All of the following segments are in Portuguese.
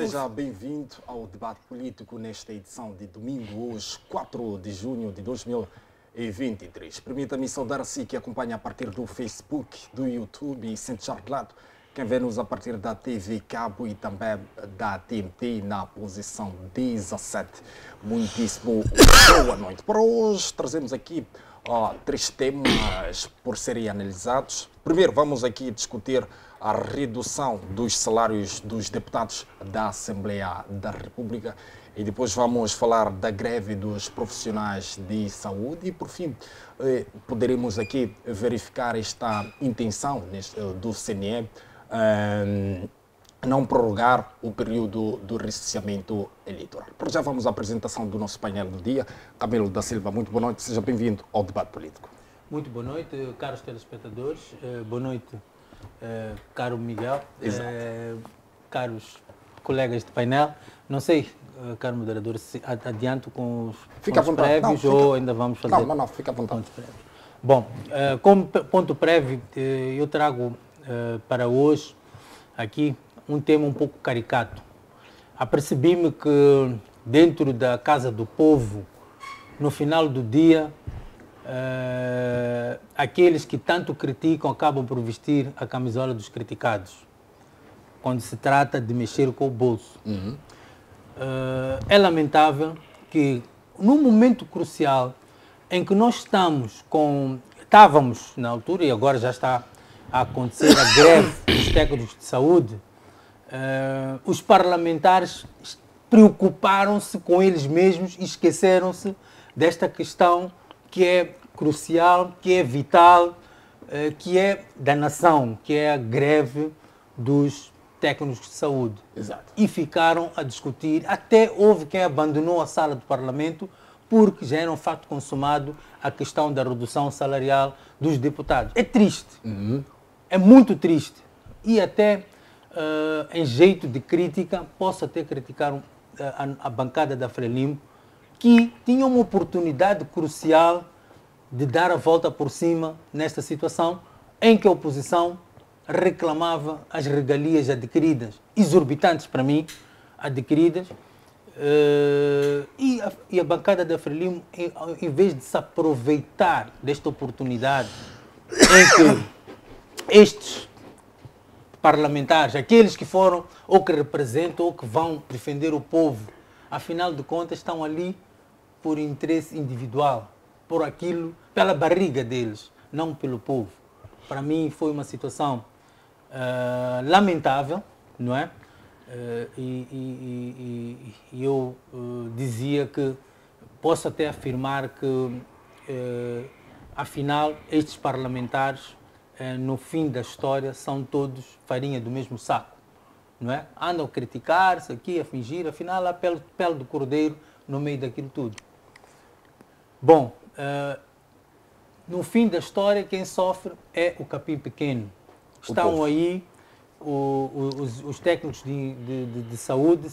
seja bem-vindo ao debate político nesta edição de domingo, hoje, 4 de junho de 2023. Permita-me saudar a si que acompanha a partir do Facebook, do YouTube e sentar de lado quem vê-nos a partir da TV Cabo e também da TNT na posição 17. Muitíssimo boa noite. Para hoje trazemos aqui 3 temas por serem analisados. Primeiro vamos aqui discutir a redução dos salários dos deputados da Assembleia da República e depois vamos falar da greve dos profissionais de saúde e, por fim, poderemos aqui verificar esta intenção do CNE não prorrogar o período do recenseamento eleitoral. Por já vamos à apresentação do nosso painel do dia. Camilo da Silva, muito boa noite, seja bem-vindo ao debate político. Muito boa noite, caros telespectadores, boa noite, caro Miguel, caros colegas de painel. Não sei, caro moderador, se adianto com os pontos prévios ou ainda vamos fazer? Não, fica à vontade. Bom, como ponto prévio, eu trago para hoje aqui um tema um pouco caricato. Apercebi-me que dentro da Casa do Povo, no final do dia, aqueles que tanto criticam acabam por vestir a camisola dos criticados, quando se trata de mexer com o bolso. É lamentável que, num momento crucial em que nós estávamos na altura, e agora já está a acontecer a greve dos técnicos de saúde, os parlamentares preocuparam-se com eles mesmos e esqueceram-se desta questão que é crucial, que é vital, que é da nação, que é a greve dos técnicos de saúde. Exato. E ficaram a discutir, até houve quem abandonou a sala do Parlamento, porque já era um fato consumado a questão da redução salarial dos deputados. É triste, é muito triste. E até, em jeito de crítica, posso até criticar a bancada da Frelimo, que tinha uma oportunidade crucial de dar a volta por cima nesta situação em que a oposição reclamava as regalias adquiridas, exorbitantes para mim, adquiridas, e a bancada da Frelimo, em vez de se aproveitar desta oportunidade em que estes parlamentares, aqueles que foram ou que representam ou que vão defender o povo, afinal de contas estão ali por interesse individual, por aquilo, pela barriga deles, não pelo povo. Para mim foi uma situação lamentável, não é? E eu dizia que posso até afirmar que, afinal, estes parlamentares, no fim da história, são todos farinha do mesmo saco, não é? Andam a criticar-se aqui, a fingir, afinal há pele do cordeiro no meio daquilo tudo. Bom, no fim da história, quem sofre é o capim pequeno. Estão aí os técnicos de saúde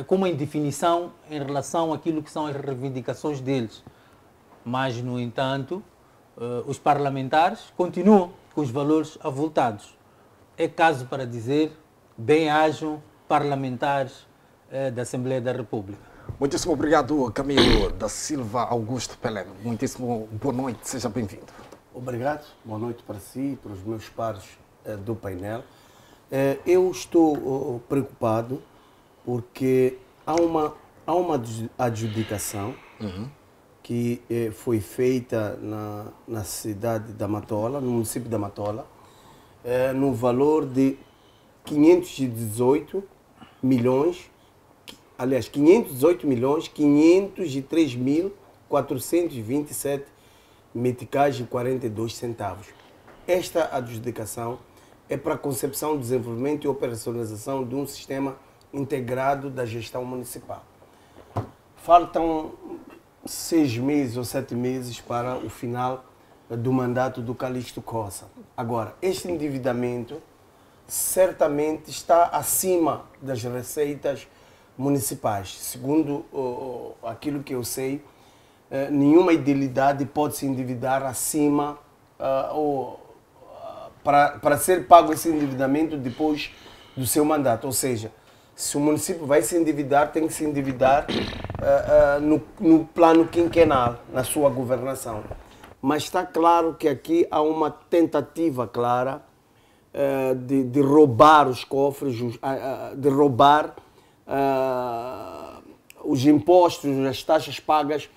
com uma indefinição em relação àquilo que são as reivindicações deles. Mas, no entanto, os parlamentares continuam com os valores avultados. É caso para dizer, bem-ajam parlamentares da Assembleia da República. Muitíssimo obrigado, Camilo da Silva Augusto Pelé. Muitíssimo boa noite, seja bem-vindo. Obrigado, boa noite para si e para os meus pares do painel. Eu estou preocupado porque há uma adjudicação que foi feita na cidade da Matola, no município da Matola, no valor de 518 milhões, aliás, 518.503.427 meticais e 42 centavos. Esta adjudicação é para a concepção, desenvolvimento e operacionalização de um sistema integrado da gestão municipal. Faltam 6 meses ou 7 meses para o final do mandato do Calixto Costa. Agora, este endividamento certamente está acima das receitas municipais. Segundo aquilo que eu sei, nenhuma idilidade pode se endividar acima para ser pago esse endividamento depois do seu mandato. Ou seja, Se o município vai se endividar, tem que se endividar no plano quinquenal, na sua governação. Mas está claro que aqui há uma tentativa clara de roubar os cofres, de roubar os impostos, as taxas pagas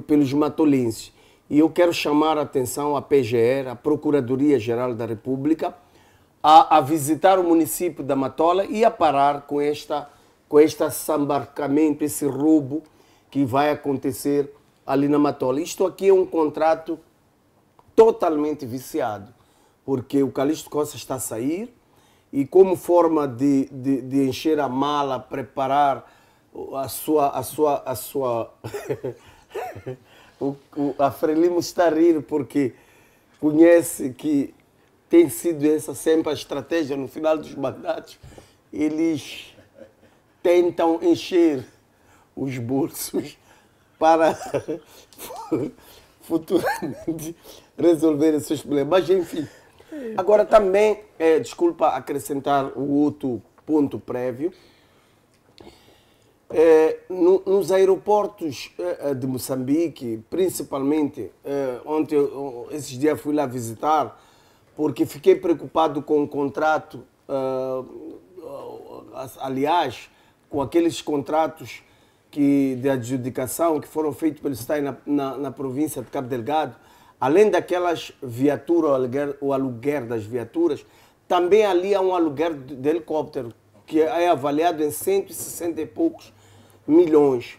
pelos matolenses. E eu quero chamar a atenção à PGR, à Procuradoria-Geral da República, a visitar o município da Matola e a parar com este sambarcamento, esse roubo que vai acontecer ali na Matola. Isto aqui é um contrato totalmente viciado, porque o Calixto Costa está a sair e, como forma de encher a mala, preparar a sua a Frelimo está a rir porque conhece que tem sido essa sempre a estratégia no final dos mandatos. Eles tentam encher os bolsos para futuramente resolver esses problemas. Mas, enfim, agora também, desculpa acrescentar o outro ponto prévio, nos aeroportos de Moçambique, principalmente, ontem, esses dias fui lá visitar, porque fiquei preocupado com o contrato, aliás, com aqueles contratos de adjudicação que foram feitos pelo STAI na província de Cabo Delgado. Além daquelas viaturas, o aluguer das viaturas, também ali há um aluguer de helicóptero, que é avaliado em 160 e poucos milhões,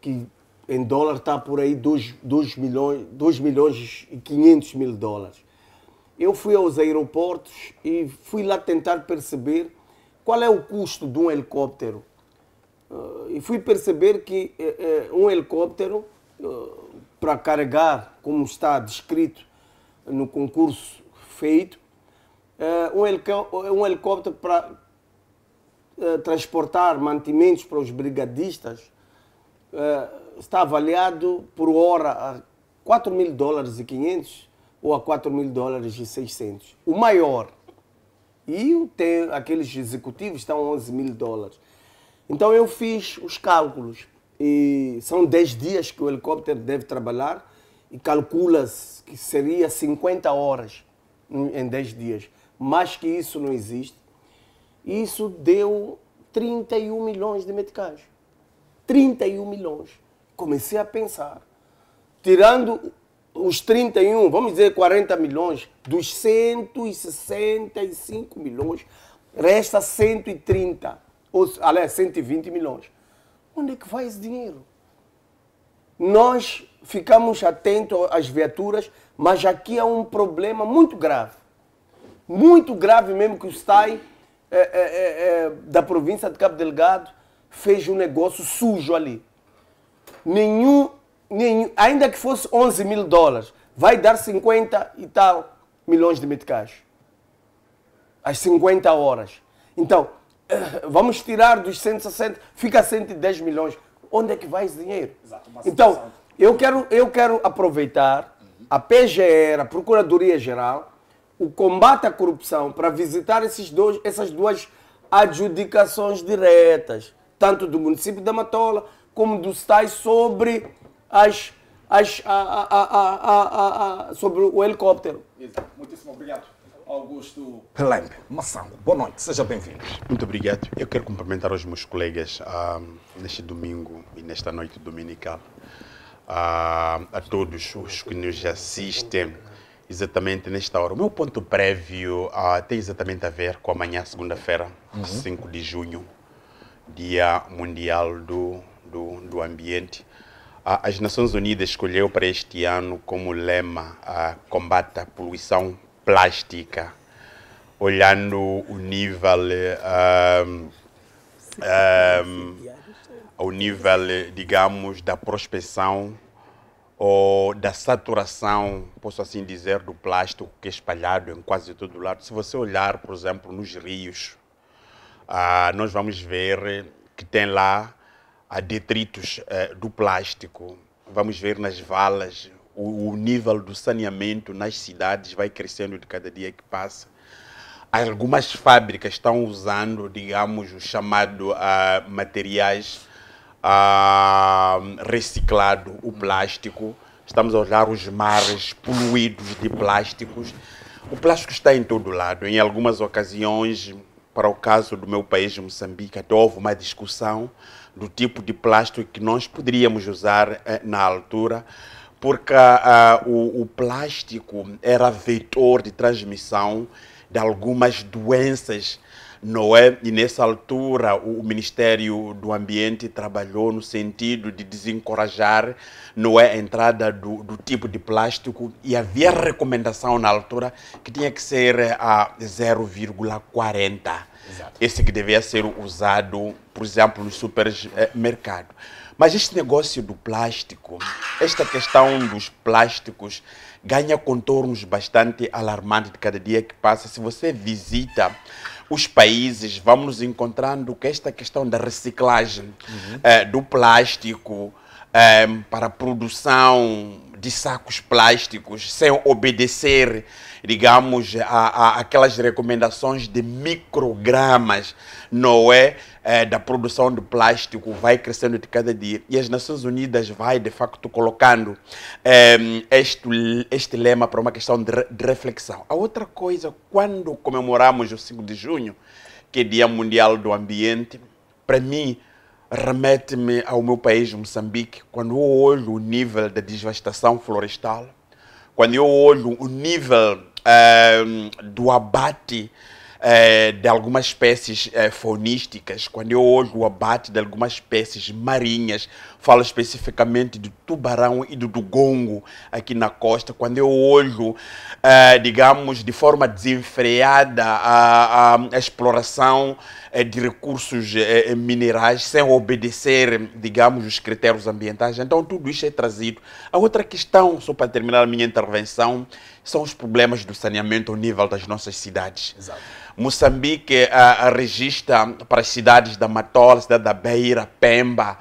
que em dólar está por aí 2 milhões e 500 mil dólares. Eu fui aos aeroportos e fui lá tentar perceber qual é o custo de um helicóptero. E fui perceber que um helicóptero, para carregar, como está descrito no concurso feito, um helicóptero para transportar mantimentos para os brigadistas está avaliado por hora a 4 mil dólares e 500 ou a 4 mil dólares e 600. O maior. E aqueles executivos estão a 11 mil dólares. Então eu fiz os cálculos. E são 10 dias que o helicóptero deve trabalhar e calcula-se que seria 50 horas em 10 dias. Mais que isso não existe. Isso deu 31 milhões de meticais. 31 milhões. Comecei a pensar. Tirando os 31, vamos dizer 40 milhões, dos 165 milhões, resta 130, ou, aliás, 120 milhões. Onde é que vai esse dinheiro? Nós ficamos atentos às viaturas, mas aqui há um problema muito grave mesmo, que o STAI da província de Cabo Delgado fez um negócio sujo ali. Ainda que fosse 11 mil dólares, vai dar 50 e tal milhões de meticais. Às 50 horas. Então, vamos tirar dos 160, fica 110 milhões. Onde é que vai esse dinheiro? Então, eu quero aproveitar a PGR, a Procuradoria-Geral, o combate à corrupção, para visitar essas duas adjudicações diretas, tanto do município da Matola como do STAI, sobre sobre o helicóptero. Exato. Muitíssimo obrigado, Augusto Pelembe. Massango, boa noite, seja bem-vindo. Muito obrigado. Eu quero cumprimentar os meus colegas neste domingo e nesta noite dominical, a todos os que nos assistem exatamente nesta hora. O meu ponto prévio tem exatamente a ver com amanhã, segunda-feira, 5 de junho, Dia Mundial do Ambiente. As Nações Unidas escolheu para este ano como lema combate à poluição plástica, olhando o nível, digamos, da prospecção ou da saturação, posso assim dizer, do plástico que é espalhado em quase todo lado. Se você olhar, por exemplo, nos rios, nós vamos ver que tem lá detritos do plástico. Vamos ver nas valas, o nível do saneamento nas cidades vai crescendo de cada dia que passa. algumas fábricas estão usando, digamos, o chamado materiais reciclado, o plástico. Estamos a olhar os mares poluídos de plásticos. O plástico está em todo lado. Em algumas ocasiões, para o caso do meu país, Moçambique, até houve uma discussão do tipo de plástico que nós poderíamos usar na altura, porque o plástico era vetor de transmissão de algumas doenças, não é? E nessa altura o Ministério do Ambiente trabalhou no sentido de desencorajar, não é, a entrada do tipo de plástico, e havia recomendação na altura que tinha que ser a 0,40. Esse que devia ser usado, por exemplo, no supermercado. Mas este negócio do plástico, esta questão dos plásticos, ganha contornos bastante alarmantes de cada dia que passa. Se você visita os países, vamos nos encontrando com esta questão da reciclagem do plástico para a produção de sacos plásticos, sem obedecer, digamos, aquelas recomendações de microgramas, não é? Da produção de plástico vai crescendo de cada dia. E as Nações Unidas vai, de facto, colocando este lema para uma questão de reflexão. A outra coisa, quando comemoramos o 5 de junho, que é Dia Mundial do Ambiente, para mim, remete-me ao meu país, Moçambique, quando eu olho o nível da devastação florestal, quando eu olho o nível do abate de algumas espécies faunísticas, quando eu olho o abate de algumas espécies marinhas, falo especificamente do tubarão e do dugongo aqui na costa, quando eu olho, digamos, de forma desenfreada a exploração de recursos minerais sem obedecer, digamos, os critérios ambientais. Então tudo isso é trazido. A outra questão, só para terminar a minha intervenção, são os problemas do saneamento ao nível das nossas cidades. Exato. Moçambique registra para as cidades da Matola, cidade da Beira, Pemba,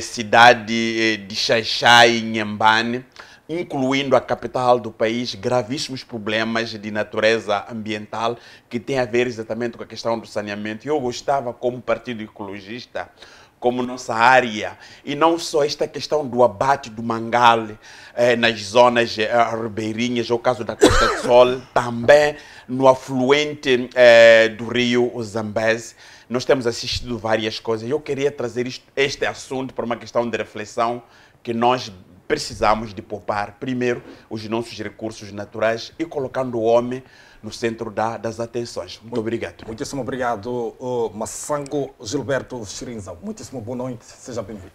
cidade de Xai-Xai e Inhambane, incluindo a capital do país, gravíssimos problemas de natureza ambiental que têm a ver exatamente com a questão do saneamento. Eu gostava, como partido ecologista, como nossa área, e não só esta questão do abate do mangal nas zonas ribeirinhas, o caso da Costa do Sol, também no afluente do rio Zambeze. Nós temos assistido várias coisas. Eu queria trazer este assunto para uma questão de reflexão que nós precisamos de poupar, primeiro, os nossos recursos naturais e colocando o homem no centro das atenções. Muito obrigado. Muitíssimo obrigado, Massango Gilberto Chirinzão. Muitíssimo boa noite, seja bem-vindo.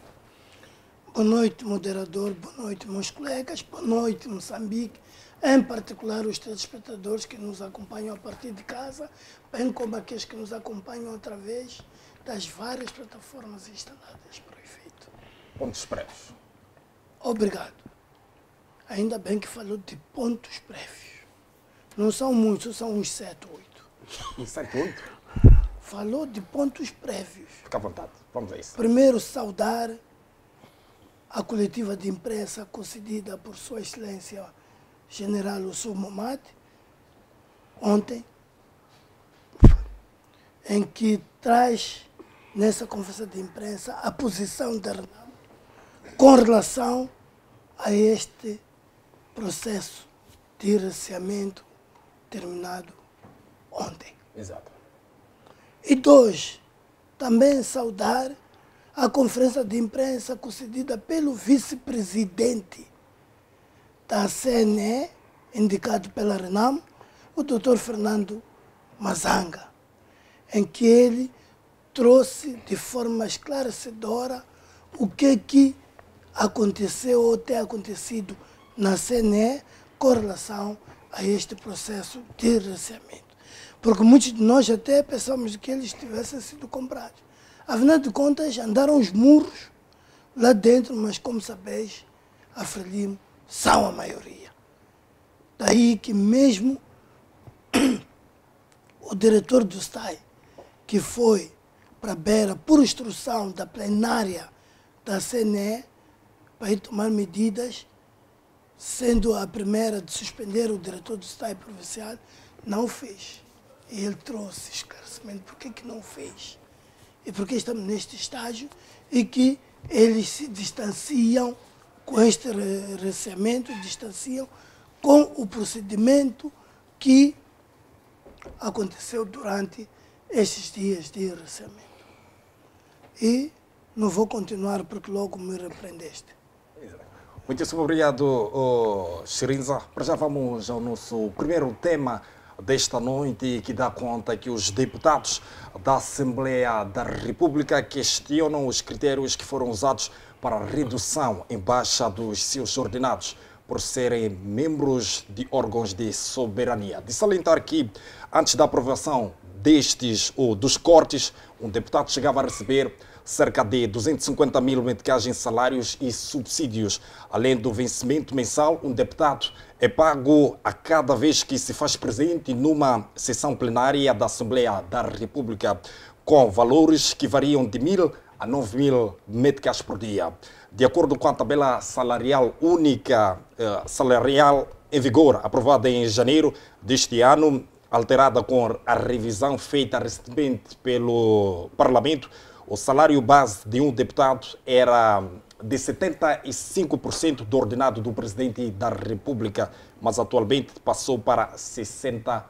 Boa noite, moderador. Boa noite, meus colegas. Boa noite, Moçambique. Em particular, os telespectadores que nos acompanham a partir de casa, bem como aqueles que nos acompanham através das várias plataformas instaladas para o efeito. Pontos prévios. Obrigado. Ainda bem que falou de pontos prévios. Não são muitos, são uns 7, 8. 7, 8? Falou de pontos prévios. Fica à vontade, vamos a isso. Primeiro, saudar a coletiva de imprensa concedida por Sua Excelência General Ossum Momad, ontem, em que traz nessa conversa de imprensa a posição da RENAM com relação a este processo de receamento terminado ontem. Exato. E 2, também saudar a conferência de imprensa concedida pelo vice-presidente da CNE, indicado pela RENAM, o Dr. Fernando Mazanga, em que ele trouxe de forma esclarecedora o que aconteceu ou tem acontecido na CNE com relação a este processo de receamento. Porque muitos de nós até pensamos que eles tivessem sido comprados. Afinal de contas, andaram os muros lá dentro, mas como sabeis, a Frelimo são a maioria. Daí que mesmo o diretor do STAI, que foi para Beira por instrução da plenária da CNE, para ir tomar medidas, sendo a primeira de suspender o diretor do STAI provincial, não o fez. E ele trouxe esclarecimento por que não fez. E por que estamos neste estágio e que eles se distanciam com este receamento, distanciam com o procedimento que aconteceu durante estes dias de receamento. E não vou continuar porque logo me repreendeste. Muitíssimo obrigado, Shirinza. Para já vamos ao nosso primeiro tema desta noite, que dá conta que os deputados da Assembleia da República questionam os critérios que foram usados para a redução em baixa dos seus ordenados por serem membros de órgãos de soberania. De salientar que, antes da aprovação destes ou dos cortes, um deputado chegava a receber cerca de 250 mil meticais em salários e subsídios. Além do vencimento mensal, um deputado é pago a cada vez que se faz presente numa sessão plenária da Assembleia da República, com valores que variam de 1.000 a 9.000 meticais por dia. De acordo com a tabela salarial única, salarial em vigor, aprovada em janeiro deste ano, alterada com a revisão feita recentemente pelo Parlamento, o salário base de um deputado era de 75% do ordenado do Presidente da República, mas atualmente passou para 60%.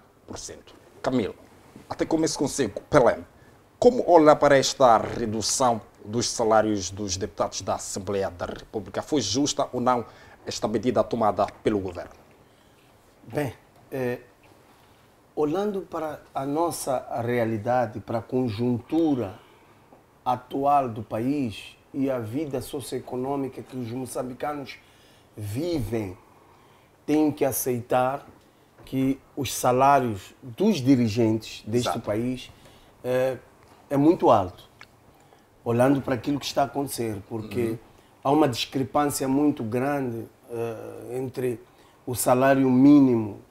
Camilo, até começo consigo. Pelé, como olha para esta redução dos salários dos deputados da Assembleia da República? Foi justa ou não esta medida tomada pelo governo? Bem, olhando para a nossa realidade, para a conjuntura atual do país e a vida socioeconômica que os moçambicanos vivem, têm que aceitar que os salários dos dirigentes deste país é muito alto, olhando para aquilo que está a acontecer, porque há uma discrepância muito grande entre o salário mínimo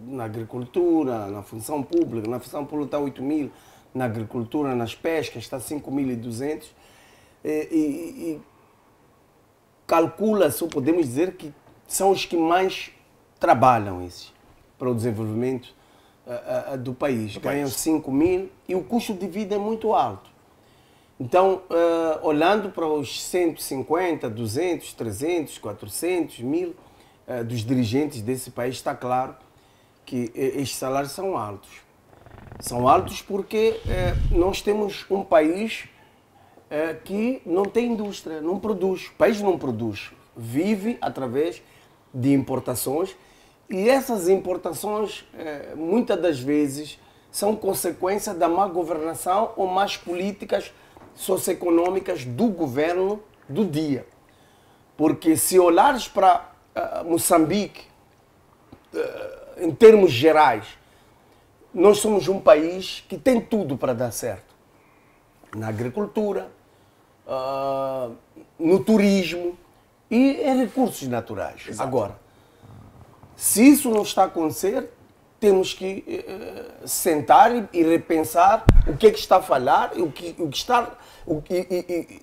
na agricultura, na função pública. Na função pública está 8 mil, na agricultura, nas pescas, está 5.200. E calcula-se, ou podemos dizer que são os que mais trabalham esses, para o desenvolvimento do país. Ganham 5 mil e o custo de vida é muito alto. Então, olhando para os 150, 200, 300, 400 mil dos dirigentes desse país, está claro que estes salários são altos. São altos porque nós temos um país que não tem indústria, não produz. O país não produz, vive através de importações, e essas importações, muitas das vezes, são consequência da má governação ou más políticas socioeconômicas do governo do dia. Porque se olhares para Moçambique, em termos gerais, nós somos um país que tem tudo para dar certo. Na agricultura, no turismo e em recursos naturais. Exato. Agora, se isso não está a acontecer, temos que sentar e repensar o que é que está a falhar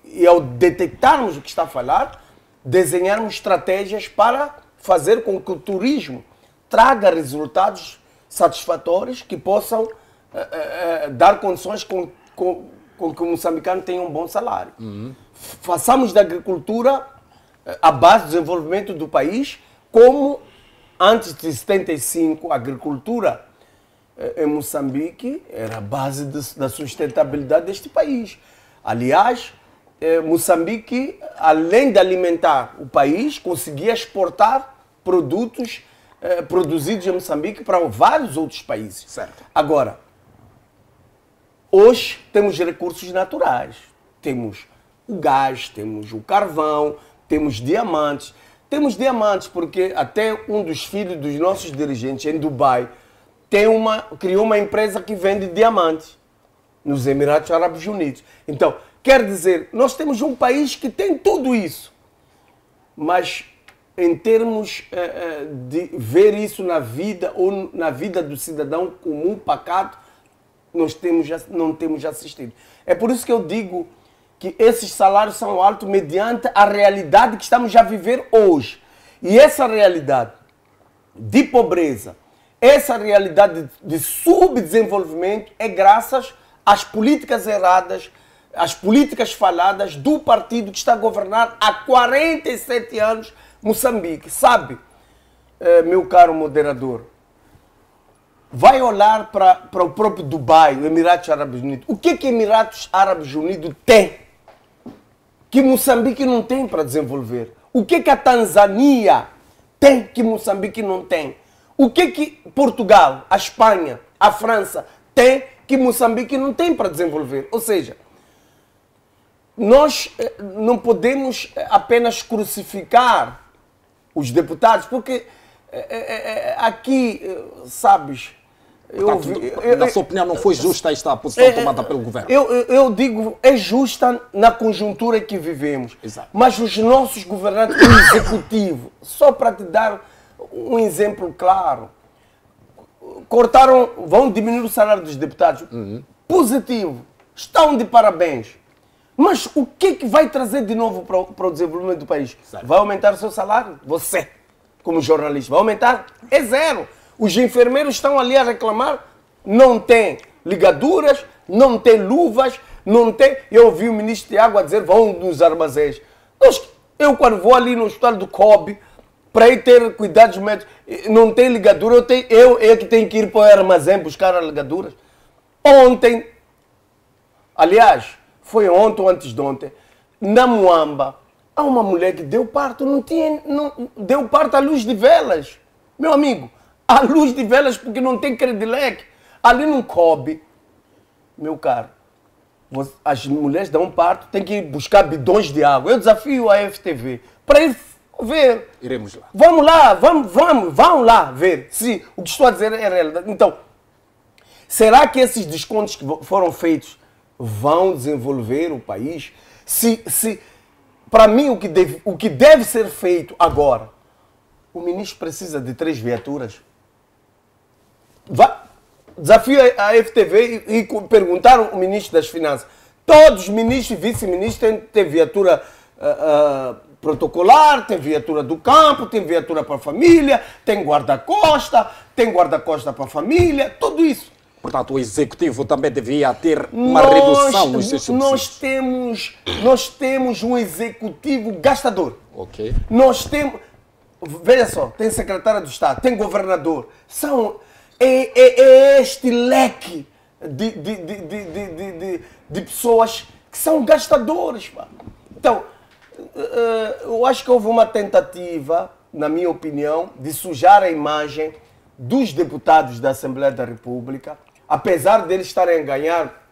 e ao detectarmos o que está a falhar, desenharmos estratégias para fazer com que o turismo traga resultados satisfatórios que possam dar condições com que o moçambicano tenha um bom salário. Façamos da agricultura a base do desenvolvimento do país, como antes de 75 a agricultura em Moçambique era a base da sustentabilidade deste país. Aliás, Moçambique, além de alimentar o país, conseguia exportar produtos produzidos em Moçambique para vários outros países. Certo. Agora, hoje temos recursos naturais. Temos o gás, temos o carvão, temos diamantes. Temos diamantes porque até um dos filhos dos nossos dirigentes em Dubai criou uma empresa que vende diamantes nos Emirados Árabes Unidos. Então, quer dizer, nós temos um país que tem tudo isso, mas em termos de ver isso na vida ou na vida do cidadão comum, pacato, não temos assistido. É por isso que eu digo que esses salários são altos mediante a realidade que estamos a viver hoje. E essa realidade de pobreza essa realidade de subdesenvolvimento é graças às políticas erradas, às políticas falhadas do partido que está a governar há 47 anos Moçambique. Sabe, meu caro moderador, vai olhar para o próprio Dubai, o Emirados Árabes Unidos. O que Emirados Árabes Unidos tem que Moçambique não tem para desenvolver? O que a Tanzânia tem que Moçambique não tem? O que Portugal, a Espanha, a França tem que Moçambique não tem para desenvolver? Ou seja, nós não podemos apenas crucificar os deputados, porque aqui, sabes... Portanto, na sua opinião, não foi justa esta posição tomada pelo governo? Eu digo, é justa na conjuntura que vivemos. Exato. Mas os nossos governantes, o executivo, só para te dar um exemplo claro, vão diminuir o salário dos deputados. Positivo, estão de parabéns. Mas o que vai trazer de novo para o desenvolvimento do país? Certo. Vai aumentar o seu salário? Você, como jornalista, vai aumentar? É zero. Os enfermeiros estão ali a reclamar, não tem ligaduras, não tem luvas, não tem... Eu ouvi o ministro Tiago a dizer, vão nos armazéns. Eu quando vou ali no hospital do COB, para ir ter cuidados médicos, não tem ligadura, eu que tenho que ir para o armazém buscar as ligaduras. Ontem, aliás, foi ontem ou antes de ontem, na Muamba, há uma mulher que deu parto, deu parto à luz de velas. Meu amigo, à luz de velas porque não tem credileque. Ali no COB, meu caro, as mulheres dão parto, tem que ir buscar bidões de água. Eu desafio a FTV para ir ver. Iremos lá. Vamos lá, vão lá ver se o que estou a dizer é realidade. Então, será que esses descontos que foram feitos vão desenvolver o país? Para mim, o que deve ser feito agora, o ministro precisa de 3 viaturas. Desafio a FTV e perguntar ao ministro das Finanças. Todos os ministros e vice-ministros têm viatura protocolar, tem viatura do campo, tem viatura para a família, tem guarda-costa para a família, tudo isso. Portanto, o executivo também devia ter uma redução nos seus subsídios. Nós temos um executivo gastador. Ok. Nós temos... Veja só, tem secretário do Estado, tem governador. É este leque de pessoas que são gastadores. Pá. Então, eu acho que houve uma tentativa, na minha opinião, de sujar a imagem dos deputados da Assembleia da República, apesar deles estarem a ganhar,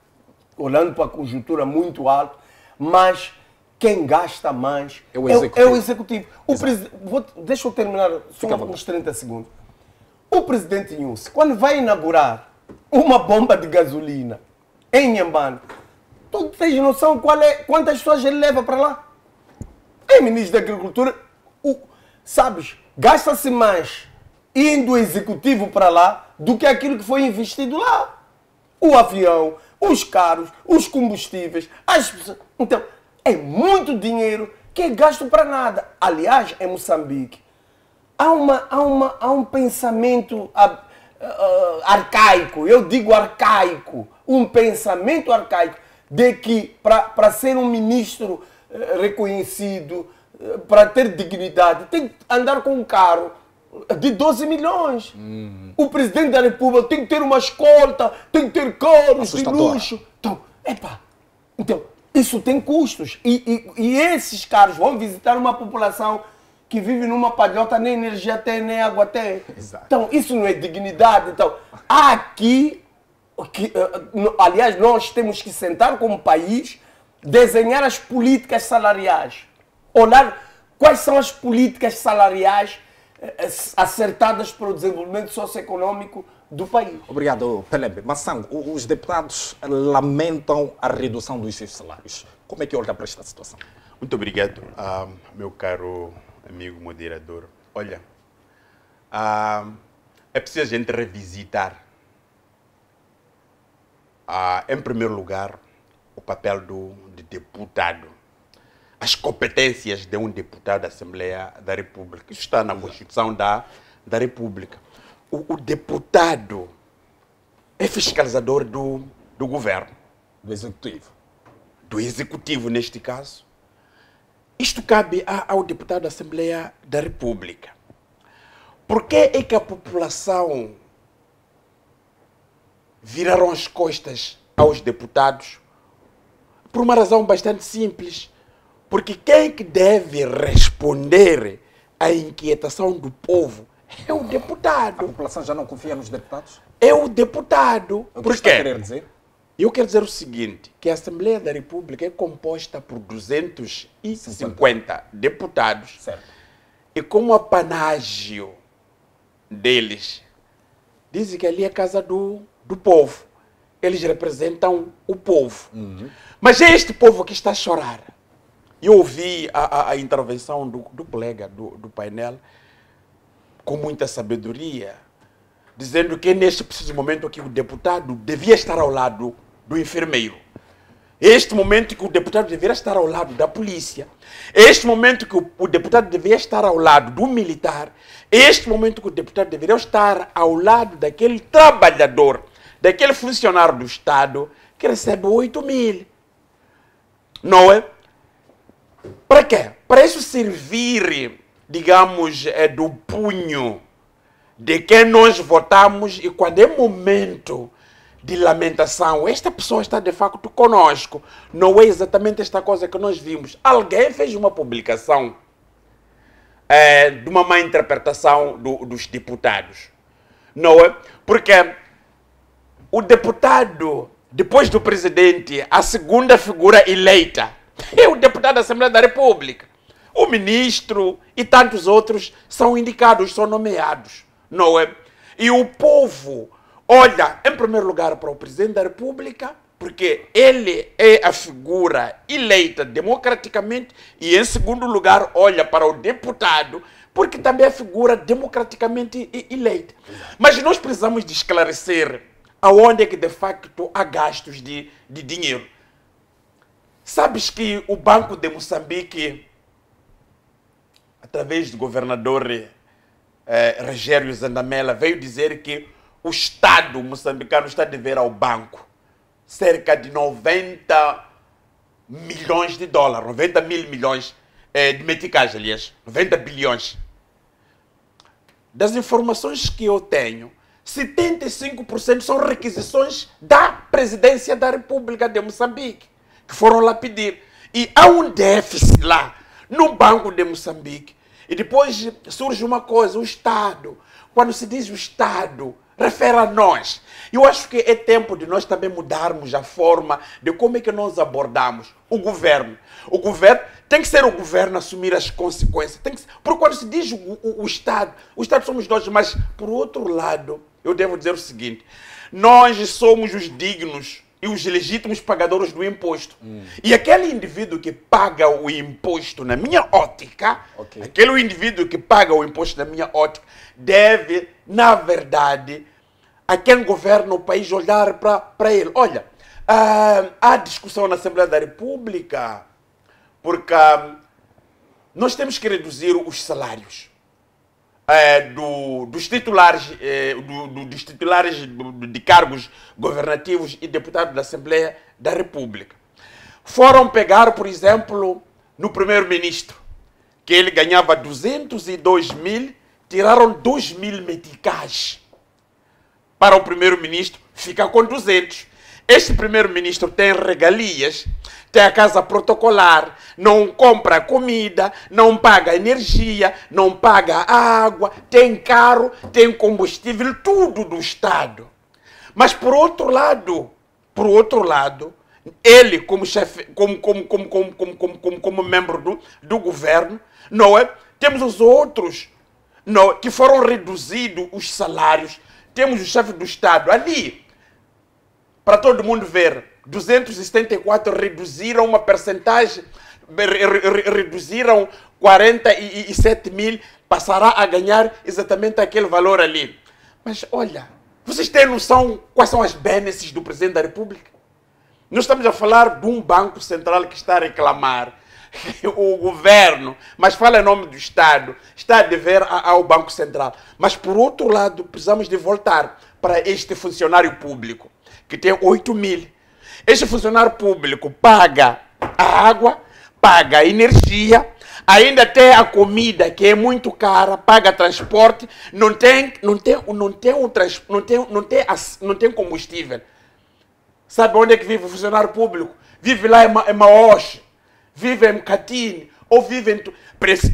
olhando para a conjuntura muito alto, mas quem gasta mais é o Executivo. Deixa eu terminar só uns 30 segundos. O presidente Inhusse, quando vai inaugurar uma bomba de gasolina em Inhambane, tu tens noção quantas pessoas ele leva para lá? É ministro da Agricultura, sabes, gasta-se mais indo o executivo para lá do que aquilo que foi investido lá. O avião, os carros, os combustíveis, as pessoas. Então, é muito dinheiro que é gasto para nada. Aliás, em Moçambique, há um pensamento arcaico, eu digo arcaico, um pensamento arcaico de que para ser um ministro reconhecido, para ter dignidade, tem que andar com um carro de 12 milhões. O presidente da República tem que ter uma escolta, tem que ter carros de luxo. Então, isso tem custos. E esses carros vão visitar uma população que vive numa palhota, nem energia tem, nem água tem. Exato. Então, isso não é dignidade. Então, aqui, aliás, nós temos que sentar como país, desenhar as políticas salariais. Olhar quais são as políticas salariais acertadas para o desenvolvimento socioeconômico do país. Obrigado, Pelembe. Massango, os deputados lamentam a redução dos seus salários. Como é que olha para esta situação? Muito obrigado, meu caro amigo moderador. Olha, é preciso a gente revisitar, em primeiro lugar, o papel do deputado. As competências de um deputado da Assembleia da República. Isso está na Constituição da República. o deputado é fiscalizador do governo. Do executivo. Do executivo, neste caso. Isto cabe ao deputado da Assembleia da República. Por que é que a população viraram as costas aos deputados? Por uma razão bastante simples. Porque quem que deve responder à inquietação do povo é o deputado. A população já não confia nos deputados? É o deputado. O que Por está a quê? querer dizer? Eu quero dizer o seguinte, que a Assembleia da República é composta por 250 deputados. Certo. E como apanágio deles, dizem que ali é a casa do povo. Eles representam o povo. Mas é este povo que está a chorar. Eu ouvi a intervenção do colega do painel com muita sabedoria, dizendo que neste preciso momento aqui o deputado devia estar ao lado do enfermeiro. Este momento que o deputado deveria estar ao lado da polícia. Este momento que o deputado deveria estar ao lado do militar. Este momento que o deputado deveria estar ao lado daquele trabalhador, daquele funcionário do Estado que recebe 8 mil. Não é? Para quê? Para isso servir, digamos, do punho de quem nós votamos, e quando é momento de lamentação, esta pessoa está de facto conosco. Não é exatamente esta coisa que nós vimos. Alguém fez uma publicação de uma má interpretação dos deputados. Não é? Porque o deputado, depois do presidente, a segunda figura eleita é o deputado da Assembleia da República. O ministro e tantos outros são indicados, são nomeados. Não é? E o povo olha, em primeiro lugar, para o presidente da República, porque ele é a figura eleita democraticamente, e em segundo lugar, olha para o deputado, porque também é a figura democraticamente eleita. Mas nós precisamos de esclarecer aonde é que, de facto, há gastos de dinheiro. Sabes que o Banco de Moçambique, através do governador Rogério Zandamela, veio dizer que o Estado moçambicano está a dever ao banco cerca de 90 milhões de dólares, 90 mil milhões de meticais, aliás, 90 bilhões. Das informações que eu tenho, 75% são requisições da Presidência da República de Moçambique, que foram lá pedir. E há um déficit lá, no Banco de Moçambique. E depois surge uma coisa, o Estado. Quando se diz o Estado, refere a nós. Eu acho que é tempo de nós também mudarmos a forma de como é que nós abordamos o governo. O governo tem que ser o governo a assumir as consequências. Porque quando se diz o Estado somos nós, mas por outro lado, eu devo dizer o seguinte, nós somos os dignos e os legítimos pagadores do imposto. E aquele indivíduo que paga o imposto, na minha ótica, aquele indivíduo que paga o imposto na minha ótica, deve, na verdade, a quem governa o país olhar para ele. Olha, há discussão na Assembleia da República, porque nós temos que reduzir os salários dos titulares, dos titulares de cargos governativos e deputados da Assembleia da República. Foram pegar, por exemplo, no primeiro-ministro, que ele ganhava 202 mil, tiraram 2 mil meticais. Para o primeiro-ministro, fica com 200. Este primeiro-ministro tem regalias, tem a casa protocolar, não compra comida, não paga energia, não paga água, tem carro, tem combustível, tudo do Estado. Mas por outro lado, ele como chefe, como membro do governo, não é? Temos os outros que foram reduzidos os salários. Temos o chefe do Estado ali, para todo mundo ver, 274 reduziram uma percentagem, reduziram 47 mil, passará a ganhar exatamente aquele valor ali. Mas olha, vocês têm noção quais são as benesses do Presidente da República? Nós estamos a falar de um Banco Central que está a reclamar o governo, mas fala em nome do Estado, está a dever ao Banco Central. Mas, por outro lado, precisamos de voltar para este funcionário público, que tem 8 mil. Este funcionário público paga a água, paga a energia, ainda tem a comida, que é muito cara, paga transporte, não tem combustível. Sabe onde é que vive o funcionário público? Vive lá em Maoche, vive em Catine, ou vive em...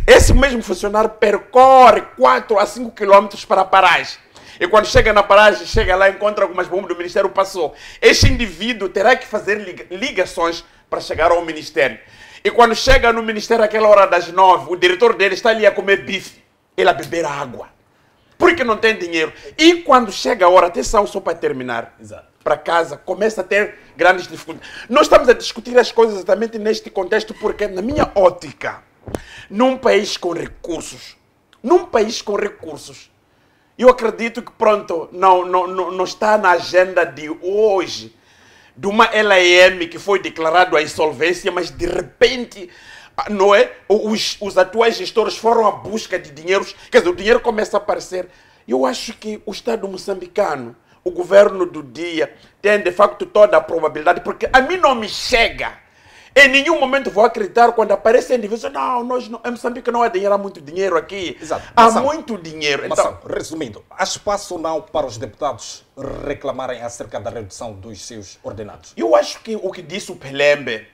Esse mesmo funcionário percorre 4 a 5 quilômetros para a paragem. E quando chega na paragem, chega lá e encontra algumas bombas do Ministério, passou. Este indivíduo terá que fazer ligações para chegar ao Ministério. E quando chega no Ministério, àquela hora das 9, o diretor dele está ali a comer bife, ele a beber água. Porque não tem dinheiro. E quando chega a hora, atenção só para terminar, para casa, começa a ter grandes dificuldades. Nós estamos a discutir as coisas exatamente neste contexto, porque na minha ótica, num país com recursos, eu acredito que, pronto, não está na agenda de hoje, de uma LAM que foi declarado a insolvência, mas de repente, não é? Os atuais gestores foram à busca de dinheiros, quer dizer, o dinheiro começa a aparecer. Eu acho que o Estado moçambicano, o governo do dia, tem de facto toda a probabilidade, porque a mim não me chega. Em nenhum momento vou acreditar quando aparece indivíduos, em Moçambique não há dinheiro, há muito dinheiro aqui. Exato. Há muito dinheiro. Então, resumindo, há espaço ou não para os deputados reclamarem acerca da redução dos seus ordenados? Eu acho que o que disse o Pelembe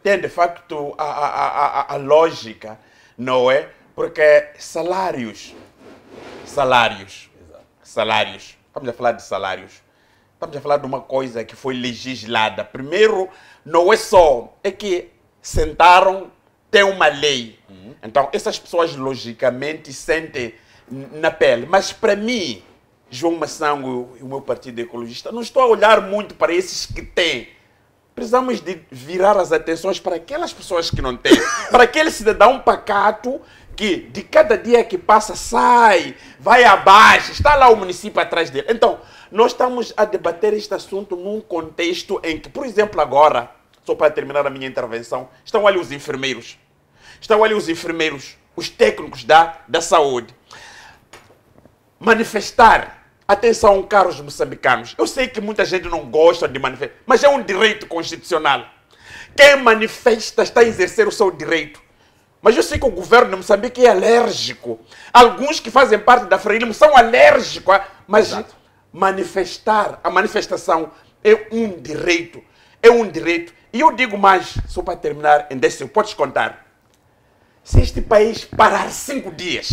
tem de facto a lógica, não é? Porque salários. Estamos a falar de salários. Estamos a falar de uma coisa que foi legislada. Primeiro, não é só, é que sentaram, tem uma lei. Então, essas pessoas, logicamente, sentem na pele. Mas, para mim, João Massango e o meu Partido Ecologista, não estou a olhar muito para esses que têm. Precisamos de virar as atenções para aquelas pessoas que não têm. Para aquele cidadão pacato que, de cada dia que passa, sai, vai abaixo, está lá o município atrás dele. Então, nós estamos a debater este assunto num contexto em que, por exemplo, agora, só para terminar a minha intervenção, estão ali os enfermeiros. Os técnicos da saúde. Manifestar. Atenção, caros moçambicanos. Eu sei que muita gente não gosta de manifestar, mas é um direito constitucional. Quem manifesta está a exercer o seu direito. Mas eu sei que o governo de Moçambique é alérgico. Alguns que fazem parte da Frelimo são alérgicos. Mas a manifestação é um direito. E eu digo mais, só para terminar, em 10 segundos, podes contar. Se este país parar 5 dias,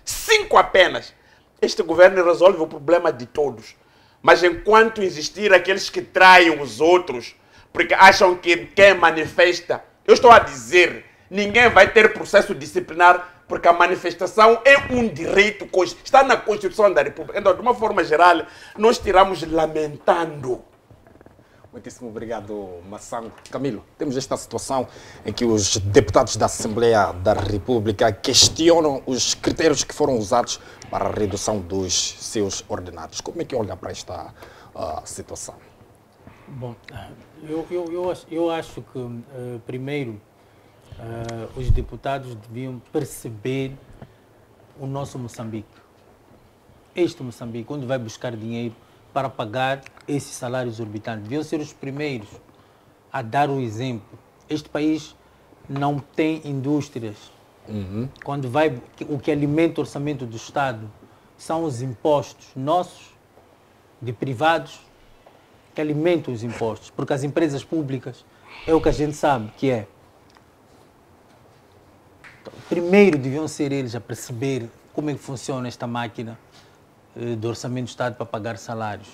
5 apenas, este governo resolve o problema de todos. Mas enquanto existir aqueles que traem os outros, porque acham que quem manifesta, eu estou a dizer, ninguém vai ter processo disciplinar, porque a manifestação é um direito, está na Constituição da República. Então, de uma forma geral, nós tiramos lamentando. Muitíssimo obrigado, Massango. Camilo, temos esta situação em que os deputados da Assembleia da República questionam os critérios que foram usados para a redução dos seus ordenados. Como é que olha para esta situação? Bom, eu acho que, primeiro, os deputados deviam perceber o nosso Moçambique. Este Moçambique, onde vai buscar dinheiro para pagar esses salários exorbitantes. Deviam ser os primeiros a dar o exemplo. Este país não tem indústrias. Quando o que alimenta o orçamento do Estado são os impostos nossos, de privados, que alimentam os impostos. Porque as empresas públicas é o que a gente sabe que é. Então, primeiro deviam ser eles a perceber como é que funciona esta máquina do orçamento do Estado para pagar salários.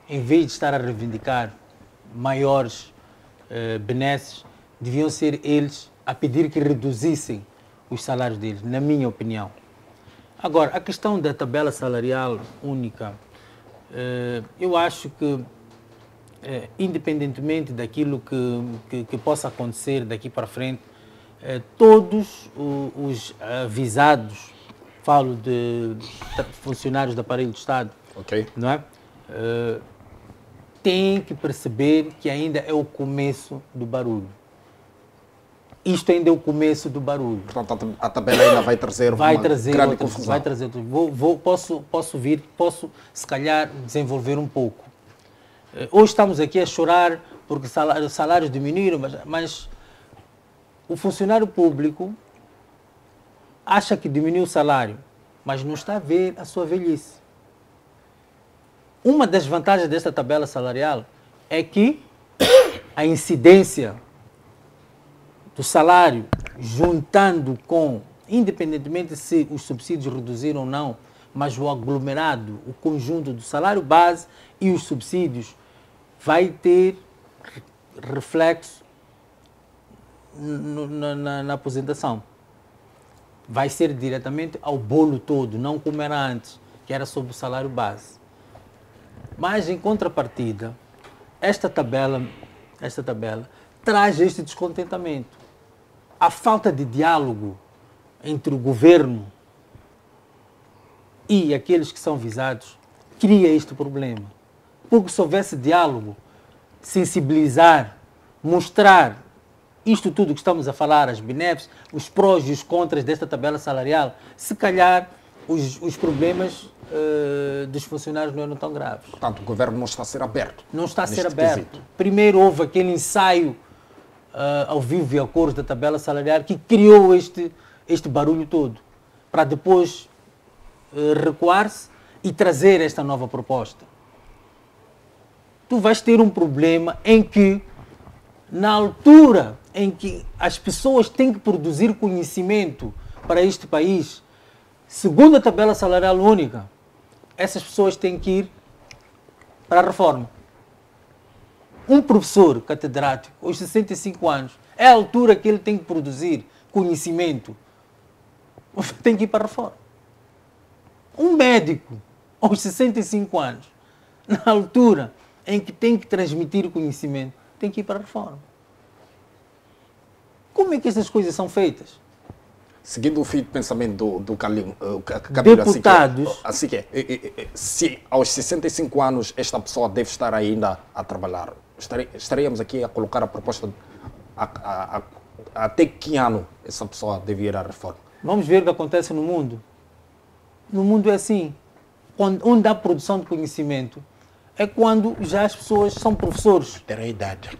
Em vez de estar a reivindicar maiores benesses, deviam ser eles a pedir que reduzissem os salários deles, na minha opinião. Agora, a questão da tabela salarial única, eu acho que, independentemente daquilo que possa acontecer daqui para frente, todos os avisados, falo de funcionários do aparelho do Estado, não é? Têm que perceber que ainda é o começo do barulho. isto ainda é o começo do barulho. Portanto, a tabela ainda vai trazer uma grande confusão. Vai trazer. Posso se calhar desenvolver um pouco. Hoje estamos aqui a chorar porque salários diminuíram, mas o funcionário público acha que diminuiu o salário, mas não está a ver a sua velhice. Uma das vantagens desta tabela salarial é que a incidência do salário, juntando com, independentemente se os subsídios reduziram ou não, mas o aglomerado, o conjunto do salário base e os subsídios, vai ter reflexo na aposentação. Vai ser diretamente ao bolo todo, não como era antes, que era sobre o salário base. Mas, em contrapartida, esta tabela traz este descontentamento. A falta de diálogo entre o governo e aqueles que são visados cria este problema. Porque se houvesse diálogo, sensibilizar, mostrar isto tudo que estamos a falar, as benefícios, os prós e os contras desta tabela salarial, se calhar os problemas dos funcionários não eram tão graves. Portanto, o governo não está a ser aberto. Não está a ser aberto. Primeiro houve aquele ensaio ao vivo e a cores da tabela salarial que criou este barulho todo, para depois recuar-se e trazer esta nova proposta. Tu vais ter um problema em que, na altura em que as pessoas têm que produzir conhecimento para este país, segundo a tabela salarial única, essas pessoas têm que ir para a reforma. Um professor catedrático, aos 65 anos, é a altura que ele tem que produzir conhecimento, tem que ir para a reforma. Um médico, aos 65 anos, na altura em que tem que transmitir conhecimento, tem que ir para a reforma. Como é que essas coisas são feitas? Seguindo o fio de pensamento do Cabelo, deputados, assim que é, se aos 65 anos esta pessoa deve estar ainda a trabalhar, estaríamos aqui a colocar a proposta até que ano essa pessoa deve ir à reforma. Vamos ver o que acontece no mundo. No mundo é assim. Onde há produção de conhecimento é quando já as pessoas são professores. Ter a idade.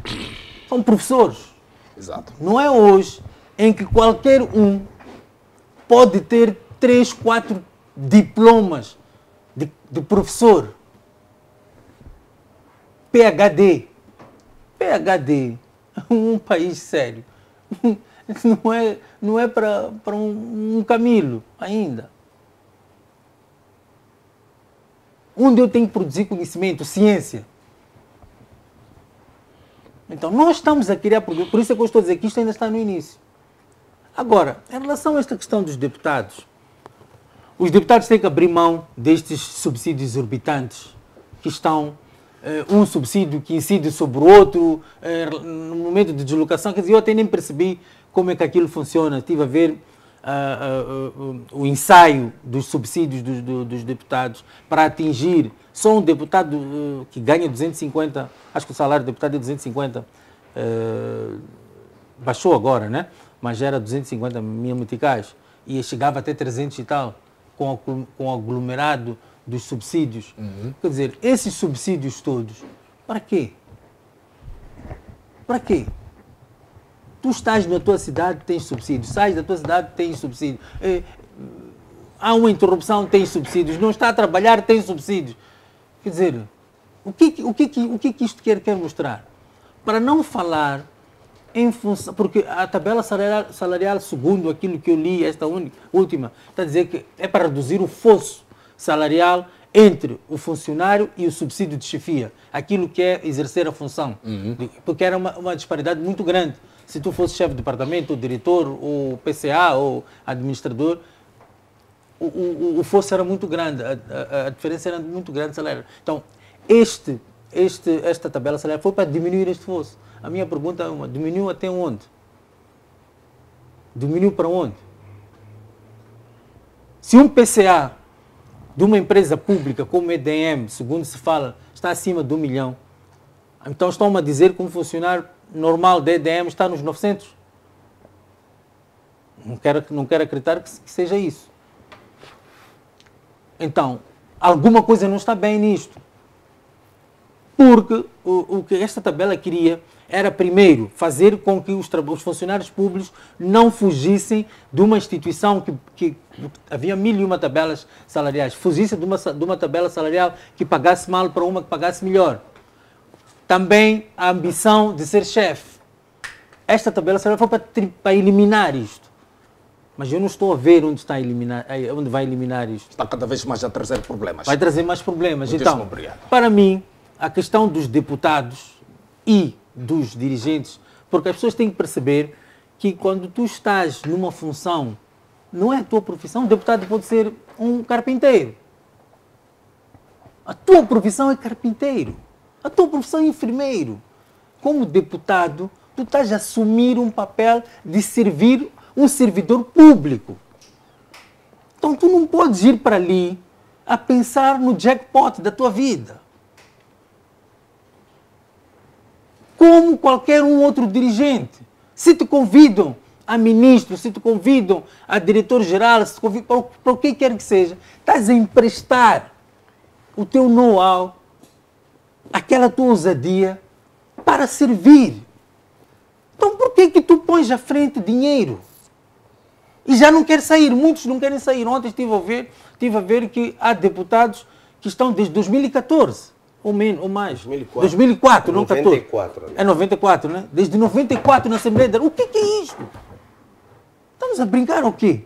São professores. Exato. Não é hoje em que qualquer um pode ter 3, 4 diplomas de professor. PhD. PhD. Um país sério. Não é para um Camilo ainda. Onde eu tenho que produzir conhecimento, ciência. Então, nós estamos a criar problemas. Por isso é que eu estou a dizer que isto ainda está no início. Agora, em relação a esta questão dos deputados, os deputados têm que abrir mão destes subsídios exorbitantes que estão, um subsídio que incide sobre o outro, no momento de deslocação. Quer dizer, eu até nem percebi como é que aquilo funciona. Estive a ver o ensaio dos subsídios dos deputados para atingir só um deputado que ganha 250, acho que o salário do deputado é 250, baixou agora, né? Mas já era 250 mil meticais e chegava até 300 e tal, com o aglomerado dos subsídios. Quer dizer, esses subsídios todos, para quê? Para quê? Tu estás na tua cidade, tens subsídio. Sais da tua cidade, tens subsídio. Há uma interrupção, tens subsídios. Não está a trabalhar, tens subsídios. Quer dizer, o que isto quer mostrar? Para não falar em função... Porque a tabela salarial, segundo aquilo que eu li, esta última, está a dizer que é para reduzir o fosso salarial entre o funcionário e o subsídio de chefia. Aquilo que é exercer a função. Porque era uma disparidade muito grande. Se tu fosse chefe de departamento, ou diretor, ou PCA, ou administrador, o fosso era muito grande, a diferença era muito grande salarial. Então, esta tabela salarial foi para diminuir este fosso. A minha pergunta é diminuiu até onde? Diminuiu para onde? Se um PCA de uma empresa pública como EDM, segundo se fala, está acima de 1 milhão, então estão-me a dizer que um funcionário normal da EDM está nos 900. Não quero acreditar que seja isso. Então, alguma coisa não está bem nisto. Porque o que esta tabela queria era, primeiro, fazer com que os funcionários públicos não fugissem de uma instituição que havia 1001 tabelas salariais, fugissem de uma tabela salarial que pagasse mal para uma que pagasse melhor. Também a ambição de ser chefe. Esta tabela salarial foi para eliminar isto. Mas eu não estou a ver onde vai eliminar isto. Está cada vez mais a trazer problemas. Vai trazer mais problemas. Muitíssimo Então, obrigado. para mim, a questão dos deputados e dos dirigentes, porque as pessoas têm que perceber que quando tu estás numa função, não é a tua profissão, o deputado pode ser um carpinteiro. A tua profissão é carpinteiro. A tua profissão é enfermeiro. Como deputado, tu estás a assumir um papel de servir um servidor público. Então tu não podes ir para ali a pensar no jackpot da tua vida. Como qualquer um outro dirigente. Se te convidam a ministro, se te convidam a diretor-geral, se te convidam para o que quer que seja, estás a emprestar o teu know-how, aquela tua ousadia, para servir. Então por que tu pões à frente dinheiro? E já não quer sair, muitos não querem sair. Ontem estive a ver que há deputados que estão desde 2014. Ou mais. 2004, não 14. 94. É 94, né? Desde 94 na Assembleia da... O que é isto? Estamos a brincar ou quê?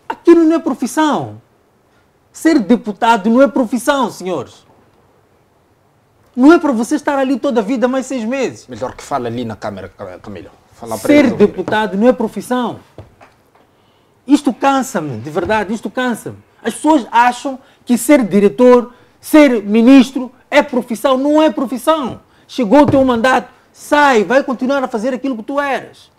Aquilo não é profissão. Ser deputado não é profissão, senhores. Não é para você estar ali toda a vida, mais 6 meses. Melhor que fale ali na câmera, Camilo. Ser deputado não é profissão. Isto cansa-me, de verdade, isto cansa-me. As pessoas acham que ser diretor, ser ministro é profissão. Não é profissão. Chegou o teu mandato, sai, vai continuar a fazer aquilo que tu eras.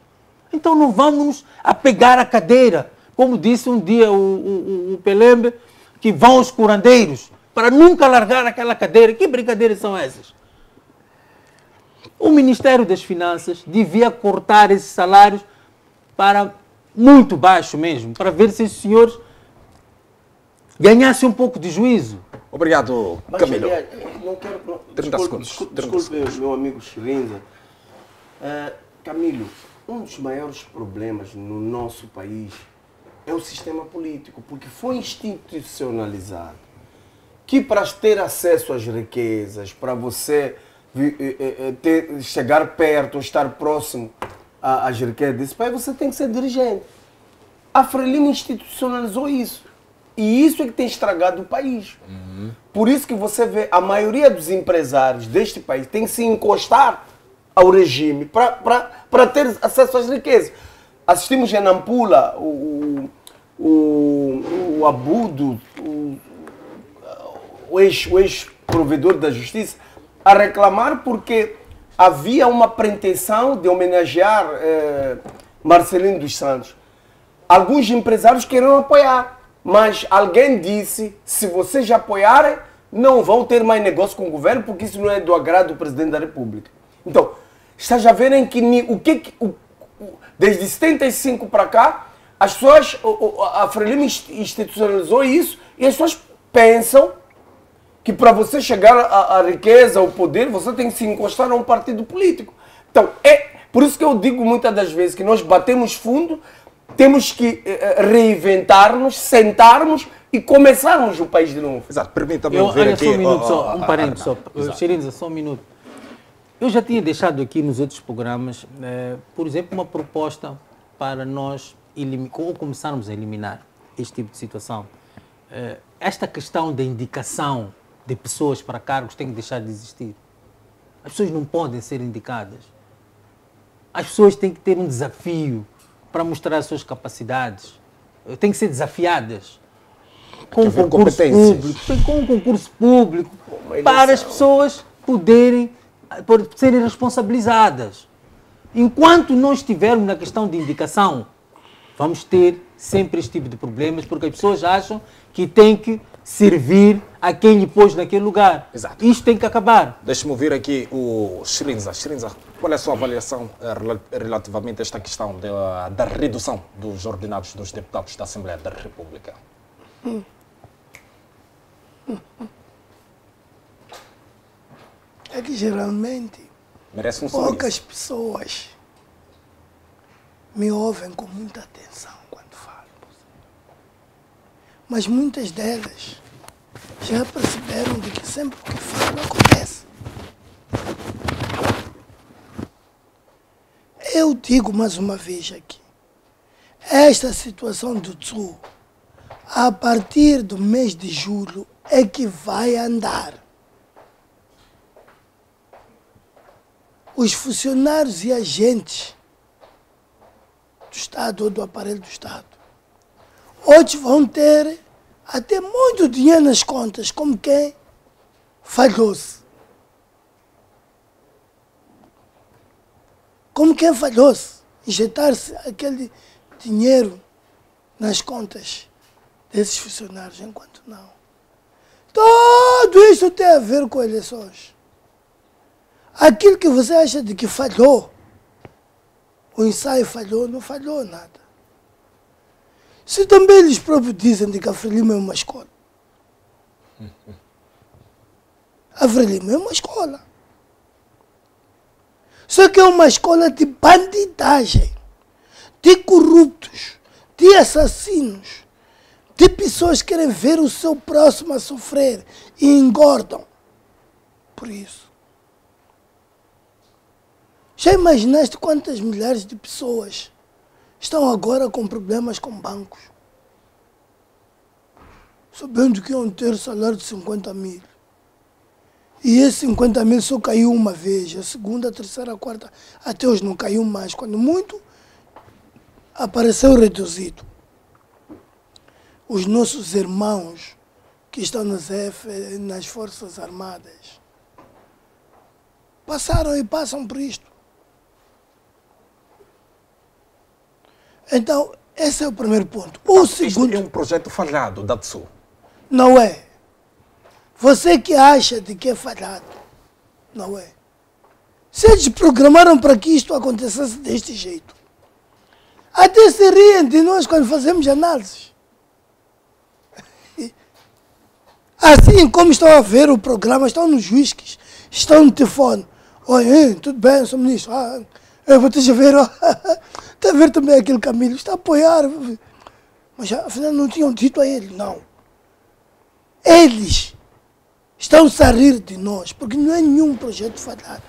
Então não vamos nos apegar à cadeira. Como disse um dia o Pelembe, que vão os curandeiros para nunca largar aquela cadeira. Que brincadeiras são essas? O Ministério das Finanças devia cortar esses salários para muito baixo mesmo, para ver se esses senhores ganhassem um pouco de juízo. Obrigado, Camilo. Mas, não quero... 30 segundos. Desculpe, meu amigo Chirinza. Camilo, um dos maiores problemas no nosso país é o sistema político, porque foi institucionalizado que para ter acesso às riquezas, para você chegar perto ou estar próximo às riquezas desse país, você tem que ser dirigente. A Frelimo institucionalizou isso. E isso é que tem estragado o país. Por isso que você vê a maioria dos empresários deste país tem que se encostar ao regime para ter acesso às riquezas. Assistimos em Nampula o Abudo, o ex-provedor da justiça, a reclamar porque havia uma pretensão de homenagear Marcelino dos Santos. Alguns empresários queriam apoiar, mas alguém disse, se vocês apoiarem, não vão ter mais negócio com o governo, porque isso não é do agrado do presidente da República. Então, está já vendo que desde 75 para cá, as pessoas, a Frelimo institucionalizou isso, e as pessoas pensam que para você chegar à riqueza, ao poder, você tem que se encostar a um partido político. Então, é por isso que eu digo muitas das vezes que nós batemos fundo, temos que reinventar-nos, sentarmos e começarmos o país de novo. Exato, permita-me ouvir aqui... Só um minuto, só, um parênteses só. Chirinza, só um minuto. Eu já tinha deixado aqui nos outros programas, por exemplo, uma proposta para nós começarmos a eliminar este tipo de situação. Esta questão da indicação de pessoas para cargos tem que deixar de existir. As pessoas não podem ser indicadas. As pessoas têm que ter um desafio para mostrar as suas capacidades. Têm que ser desafiadas com um concurso público, para as pessoas serem responsabilizadas. Enquanto não estivermos na questão de indicação, vamos ter sempre este tipo de problemas, porque as pessoas acham que têm que servir a quem lhe pôs naquele lugar. Exato. Isto tem que acabar. Deixe-me ouvir aqui o Shrinza. Shrinza, qual é a sua avaliação relativamente a esta questão da redução dos ordenados dos deputados da Assembleia da República? É que geralmente Merece um sorriso. poucas pessoas me ouvem com muita atenção quando falo. Mas muitas delas já perceberam de que sempre que falo acontece. Eu digo mais uma vez aqui, esta situação do Tsu, a partir do mês de julho, é que vai andar. Os funcionários e agentes do Estado ou do aparelho do Estado, hoje vão ter até muito dinheiro nas contas, como quem falhou-se. Como quem falhou-se, injetar-se aquele dinheiro nas contas desses funcionários, enquanto não. Tudo isso tem a ver com eleições. Aquilo que você acha de que falhou, o ensaio falhou, não falhou nada. Se também eles próprios dizem de que a Frelimo é uma escola. A Frelimo é uma escola. Só que é uma escola de bandidagem, de corruptos, de assassinos, de pessoas que querem ver o seu próximo a sofrer e engordam por isso. Já imaginaste quantas milhares de pessoas estão agora com problemas com bancos? Sabendo que iam ter salário de 50 mil. E esse 50 mil só caiu uma vez, a segunda, a terceira, a quarta, até hoje não caiu mais. Quando muito, apareceu reduzido. Os nossos irmãos que estão nas Forças Armadas passaram e passam por isto. Então, esse é o primeiro ponto. O segundo... Isto é um projeto falhado da TSU. Não é. Você que acha de que é falhado. Não é. Se eles programaram para que isto acontecesse deste jeito, até se riem de nós quando fazemos análises. Assim como estão a ver o programa, estão nos whisky, estão no telefone. Oi, tudo bem, sou ministro. Eu vou te ver, está a ver também aquele Camilo, está a apoiar. Mas afinal não tinham dito a ele, não. Eles estão-se a rir de nós, porque não é nenhum projeto falhado.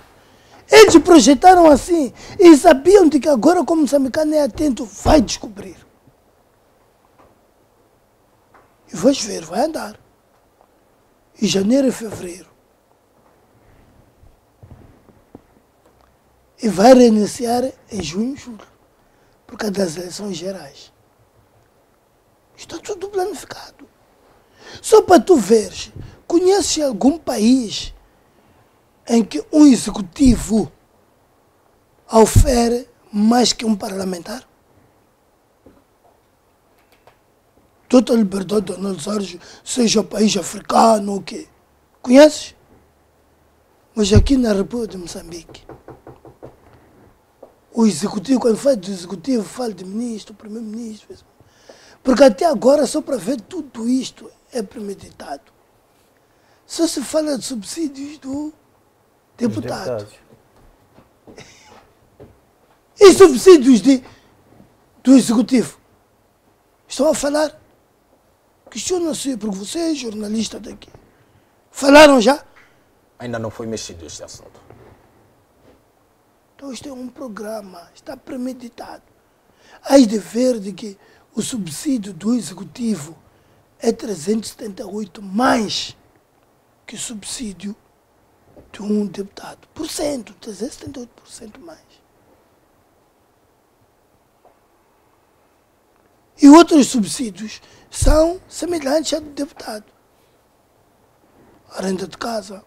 Eles projetaram assim e sabiam de que agora, como o moçambicano é atento, vai descobrir. E vais ver, vai andar. Em janeiro e fevereiro. E vai reiniciar em junho e julho, por causa das eleições gerais. Está tudo planificado. Só para tu veres, conheces algum país em que um executivo ofere mais que um parlamentar? Toda a liberdade de analisar, seja país africano ou o quê. Conheces? Mas aqui na República de Moçambique, o executivo, quando fala do executivo, fala de ministro, primeiro-ministro. Porque até agora, só para ver tudo isto, é premeditado. Só se fala de subsídios do deputado. E subsídios do executivo? Estão a falar? Questiona-se, porque você é jornalista daqui. Falaram já? Ainda não foi mexido este assunto. Então isto é um programa, está premeditado. Hás de ver de que o subsídio do executivo é 378 mais que o subsídio de um deputado. 378% mais. E outros subsídios são semelhantes ao do deputado. A renda de casa,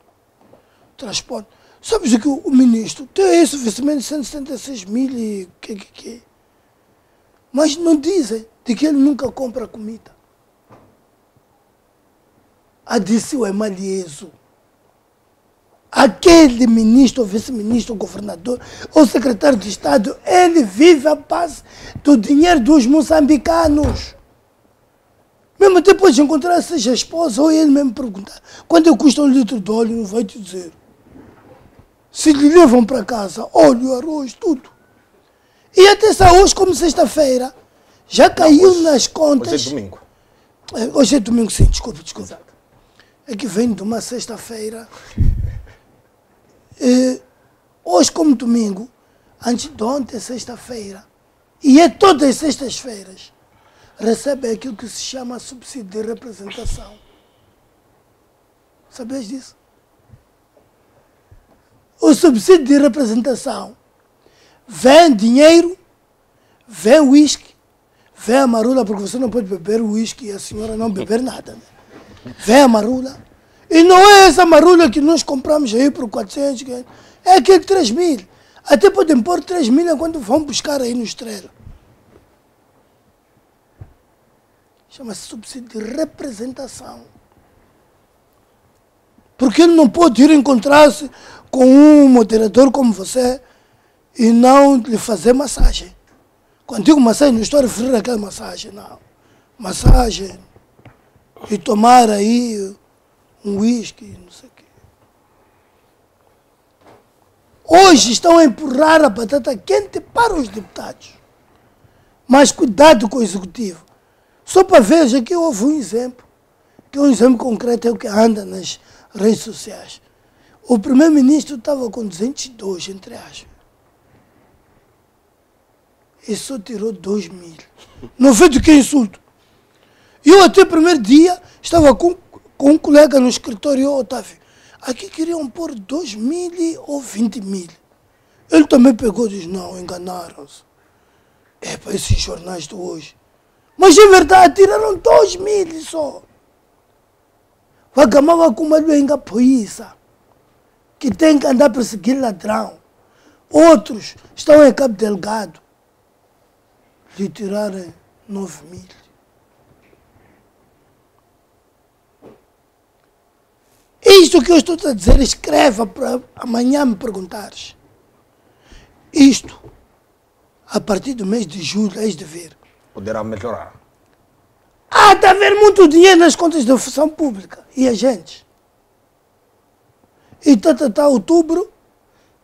transporte. Sabes que o ministro tem esse investimento de 176 mil e que. Mas não dizem de que ele nunca compra comida. a Diceu é Malieso. Aquele ministro, vice-ministro, governador ou secretário de Estado, ele vive a base do dinheiro dos moçambicanos. Mesmo depois de encontrar seja a esposa ou ele mesmo perguntar quanto custa um litro de óleo, não vai te dizer. Se lhe levam para casa óleo, arroz, tudo. E atenção, hoje como sexta-feira, já caiu hoje, nas contas... Hoje é domingo. Hoje é domingo, sim, desculpa. Exato. É que vem de uma sexta-feira. Hoje como domingo, antes de ontem, sexta-feira, e é todas as sextas-feiras, recebe aquilo que se chama subsídio de representação. Sabias disso? O subsídio de representação vem dinheiro, vem uísque, vem a marula, porque você não pode beber uísque e a senhora não beber nada. Né? Vem a marula. E não é essa marula que nós compramos aí por 400, é aquele 3.000. Até podem pôr 3.000 enquanto vão buscar aí no Estrela. Chama-se subsídio de representação. Porque ele não pode ir encontrar-se com um moderador como você e não lhe fazer massagem. Quando digo massagem, não estou a referir àquela massagem, não. Massagem e tomar aí um uísque, não sei o quê. Hoje estão a empurrar a batata quente para os deputados. Mas cuidado com o executivo. Só para ver, aqui houve um exemplo, que é um exemplo concreto, é o que anda nas redes sociais. O primeiro-ministro estava com 202, entre aspas. E só tirou 2.000. Não vê de que insulto. Eu até o primeiro dia estava com um colega no escritório, Otávio, aqui queriam pôr 2.000 ou 20.000. Ele também pegou e disse, não, enganaram-se. É para esses jornais de hoje. Mas é verdade, tiraram 2.000 só. Vagamava com uma luenga polícia, que tem que andar para seguir ladrão. Outros estão em Cabo Delgado, lhe tiraram 9.000. Isto que eu estou a dizer, escreva para amanhã me perguntares. Isto, a partir do mês de julho, és de ver. Poderá melhorar. Está a haver muito dinheiro nas contas da função pública e agentes. E outubro,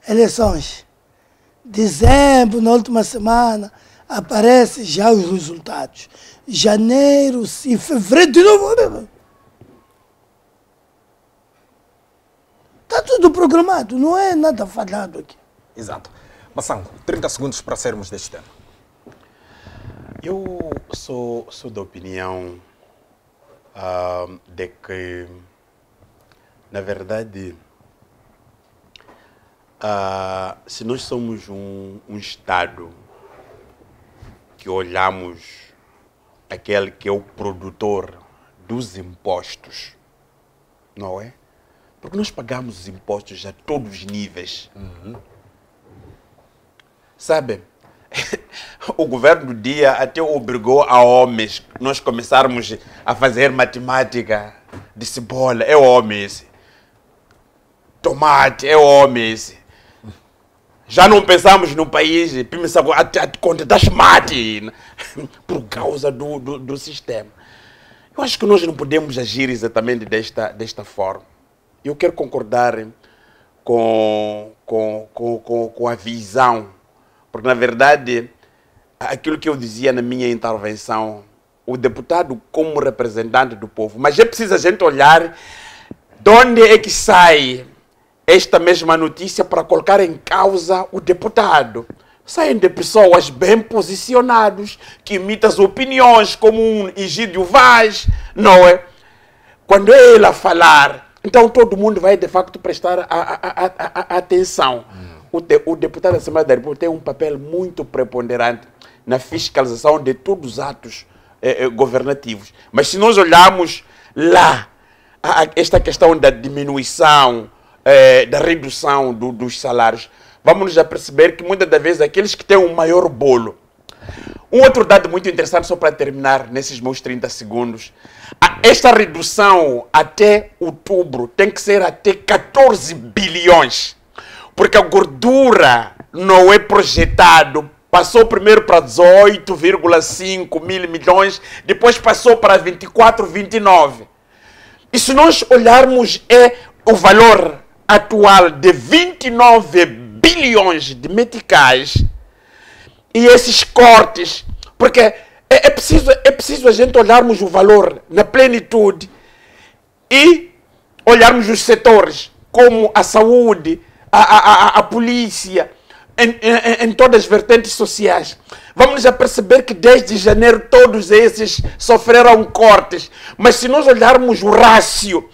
eleições. Dezembro, na última semana, aparecem já os resultados. Janeiro, sim, fevereiro, de novo. Está tudo programado, não é nada falado aqui. Exato. Massango, 30 segundos para sairmos deste tema. Eu sou da opinião de que, na verdade, se nós somos um Estado que olhamos aquele que é o produtor dos impostos, não é? Porque nós pagamos os impostos a todos os níveis. Sabe? O governo do dia até obrigou a homens, nós começarmos a fazer matemática de cebola, é homem esse. Tomate, é homem esse. Já não pensamos no país, pensamos a conta das mate, por causa do sistema. Eu acho que nós não podemos agir exatamente desta forma. Eu quero concordar com a visão, porque, na verdade, aquilo que eu dizia na minha intervenção, o deputado como representante do povo, mas é preciso a gente olhar de onde é que sai esta mesma notícia para colocar em causa o deputado. Saem de pessoas bem posicionadas, que imitam as opiniões, como um Egídio Vaz, não é? Quando é ele a falar, então todo mundo vai de facto prestar atenção. O deputado da Assembleia da República tem um papel muito preponderante na fiscalização de todos os atos governativos. Mas se nós olharmos lá esta questão da diminuição, da redução dos salários, vamos já perceber que muitas das vezes aqueles que têm um maior bolo. Um outro dado muito interessante, só para terminar nesses meus 30 segundos, esta redução até outubro tem que ser até 14 bilhões, porque a gordura não é projetado. Passou primeiro para 18,5 mil milhões, depois passou para 24, 29. E se nós olharmos o valor atual de 29 bilhões de meticais e esses cortes, porque é preciso a gente olharmos o valor na plenitude e olharmos os setores, como a saúde, a polícia, em todas as vertentes sociais. Vamos a perceber que desde janeiro todos esses sofreram cortes. Mas se nós olharmos o rácio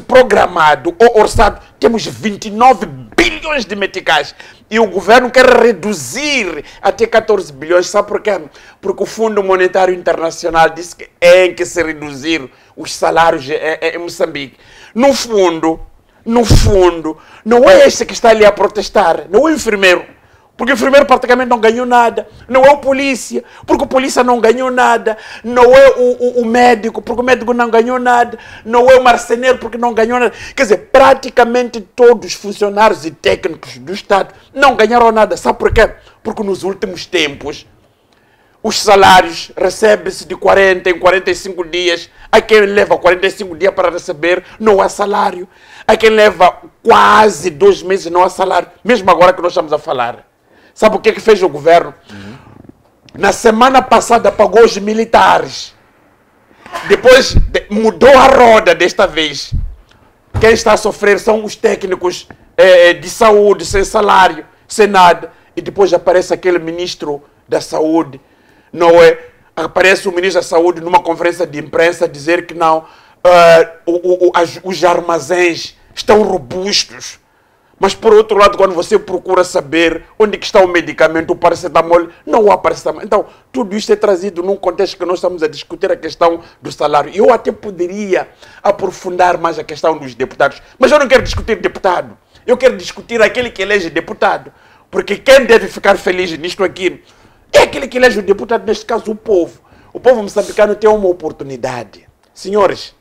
programado ou orçado, temos 29 bilhões de meticais. E o governo quer reduzir até 14 bilhões. Sabe por quê? Porque o Fundo Monetário Internacional disse que tem que se reduzir os salários em Moçambique. No fundo, não é este que está ali a protestar, não é o enfermeiro, porque o enfermeiro praticamente não ganhou nada, não é o polícia, porque o polícia não ganhou nada, não é o médico, porque o médico não ganhou nada, não é o marceneiro, porque não ganhou nada. Quer dizer, praticamente todos os funcionários e técnicos do Estado não ganharam nada. Sabe por quê? Porque nos últimos tempos os salários recebem-se de 40 em 45 dias. Há quem leva 45 dias para receber, não há salário. Há quem leva quase 2 meses, não há salário. Mesmo agora que nós estamos a falar. Sabe o que fez o governo? Na semana passada pagou os militares. Depois mudou a roda desta vez. Quem está a sofrer são os técnicos de saúde, sem salário, sem nada. E depois aparece aquele ministro da saúde, não é? Aparece o ministro da Saúde numa conferência de imprensa dizer que não, os armazéns estão robustos. Mas por outro lado, quando você procura saber onde que está o medicamento, o paracetamol, não há paracetamol. Então, tudo isto é trazido num contexto que nós estamos a discutir a questão do salário. Eu até poderia aprofundar mais a questão dos deputados, mas eu não quero discutir deputado. Eu quero discutir aquele que elege deputado. Porque quem deve ficar feliz nisto aqui é aquele que elege o deputado, neste caso o povo. O povo moçambicano tem uma oportunidade. Senhores,